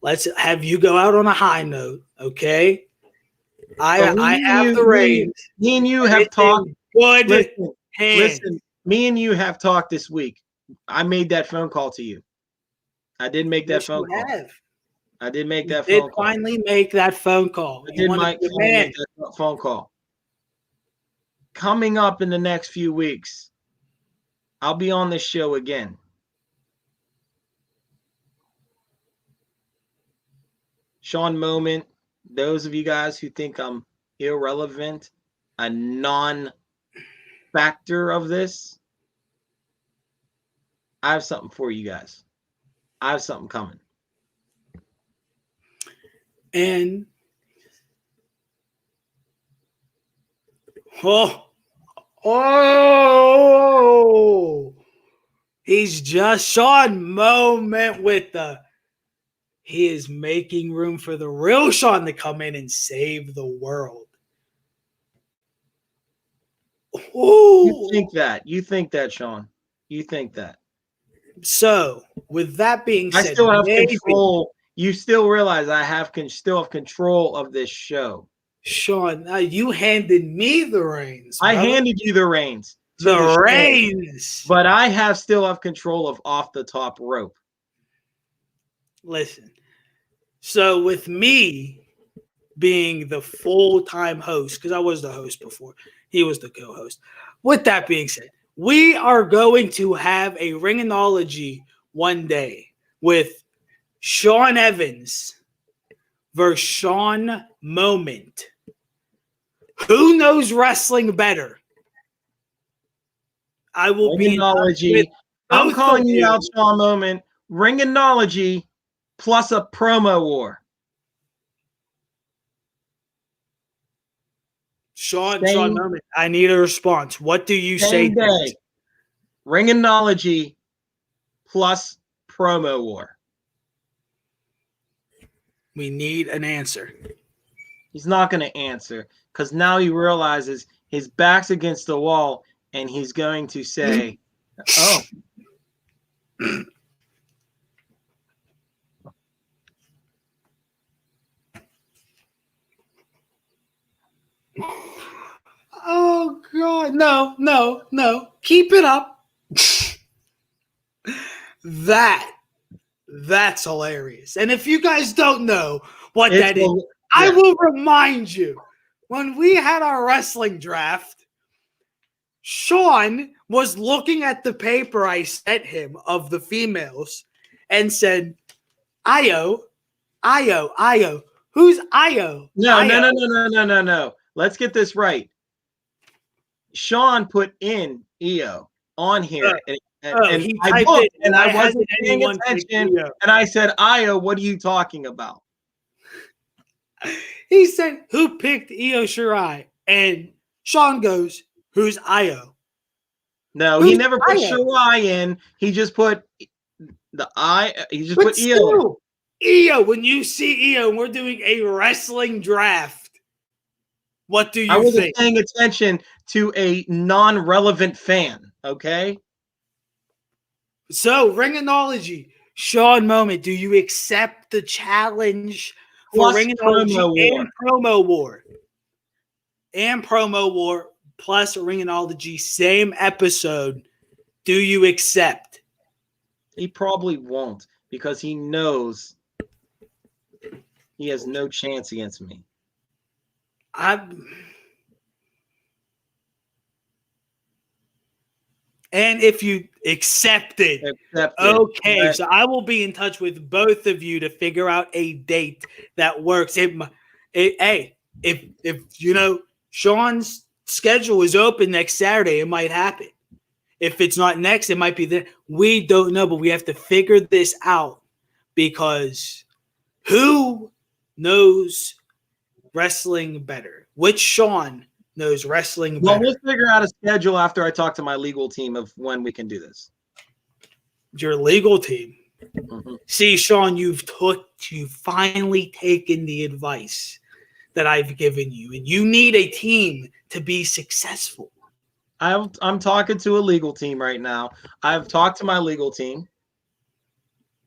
S2: Let's have you go out on a high note, okay? I have the reins.
S1: Me and you have talked. Listen, me and you have talked this week. I made that phone call to you. I did make that phone call. I did make that phone call.
S2: Finally make that phone call.
S1: I did make that phone call. Coming up in the next few weeks, I'll be on this show again. Sean Moment, those of you guys who think I'm irrelevant, a non-factor of this, I have something for you guys. I have something coming.
S2: And He's just Sean moment with the. He is making room for the real Sean to come in and save the world.
S1: You
S2: Ooh.
S1: think that? You think that, Sean? You think that?
S2: So, with that being
S1: I
S2: said,
S1: still have
S2: maybe,
S1: control. You still realize I still have control of this show.
S2: Sean, you handed me the reins.
S1: I
S2: brother.
S1: handed you the reins. to
S2: the
S1: show,
S2: reins.
S1: but I still have control of off the top rope.
S2: Listen. So with me being the full-time host, because I was the host before, he was the co-host. With that being said, we are going to have a Ringinology one day with Sean Evans versus Sean Moment. Who knows wrestling better? I will be in touch with
S1: Ringinology. I'm
S2: both
S1: calling
S2: of
S1: you
S2: you.
S1: out, Sean Moment. Ringinology plus a promo war.
S2: Sean
S1: Same-
S2: Moment, I need a response. What do you say?
S1: Same
S2: to
S1: day.
S2: this?
S1: Ringinology plus promo war.
S2: We need an answer.
S1: He's not going to answer because now he realizes his back's against the wall and he's going to say, oh.
S2: Oh God, no. Keep it up. That's hilarious. And if you guys don't know what that is, I will remind you. When we had our wrestling draft, Sean was looking at the paper I sent him of the females and said, Io. Who's Io?
S1: No. Let's get this right. Sean put in Io on here, and
S2: he
S1: I
S2: typed
S1: looked,
S2: it,
S1: and I wasn't
S2: hasn't
S1: paying
S2: anyone picked
S1: attention,
S2: Io.
S1: and I said, Io, what are you talking about?
S2: He said, who picked Io Shirai? And Sean goes, who's Io?
S1: No, he never put Shirai in. He just put the I. He just put Io.
S2: Io, when you see Io and we're doing a wrestling draft, what do you think?
S1: I wasn't paying attention to a non-relevant fan, okay?
S2: So, Ringinology, Sean Moment, do you accept the challenge for
S1: Plus
S2: Ringinology and Promo War? And Promo War plus Ringinology, same episode. Do you accept?
S1: He probably won't because he knows he has no chance against me.
S2: And if you accept it, okay. Right. So I will be in touch with both of you to figure out a date that works. Hey, if you know Sean's schedule is open next Saturday, it might happen. If it's not next, it might be there. We don't know, but we have to figure this out because who knows wrestling better? Which Sean knows wrestling better?
S1: Well, we'll figure out a schedule after I talk to my legal team of when we can do this.
S2: Your legal team.
S1: Mm-hmm.
S2: See, Sean, you've finally taken the advice that I've given you, and you need a team to be successful.
S1: I'm talking to a legal team right now. I've talked to my legal team.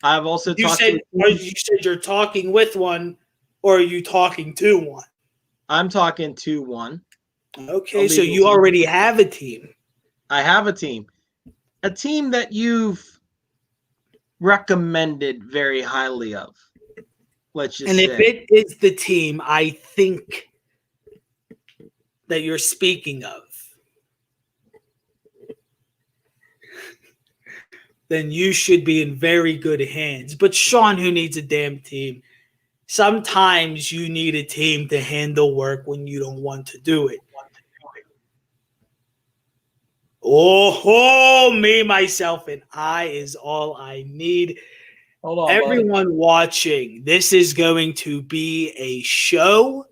S1: I've also
S2: you said you're talking with one, or are you talking to one?
S1: I'm talking to one.
S2: Okay, so you already have a team.
S1: I have a team that you've recommended very highly of. Let's just say.
S2: And if it is the team I think that you're speaking of, then you should be in very good hands. But Sean, who needs a damn team? Sometimes you need a team to handle work when you don't want to do it. Me, myself, and I is all I need.
S1: Hold on,
S2: everyone buddy. Watching, this is going to be a show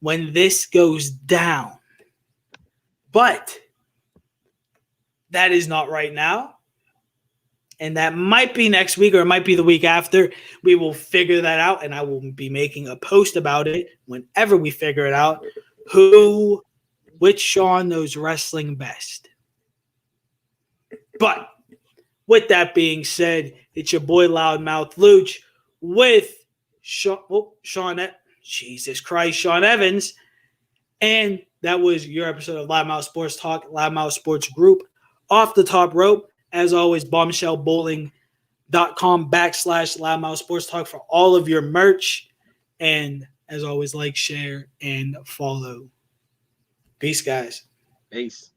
S2: when this goes down. But That is not right now. And that might be next week or it might be the week after. We will figure that out, and I will be making a post about it whenever we figure it out. Which Sean knows wrestling best. But with that being said, it's your boy Loudmouth Luch with Sean Evans. And that was your episode of Loudmouth Sports Talk, Loudmouth Sports Group. Off the top rope, as always, bombshellbowling.com/Loudmouth Sports Talk for all of your merch. And as always, like, share, and follow. Peace, guys.
S1: Peace.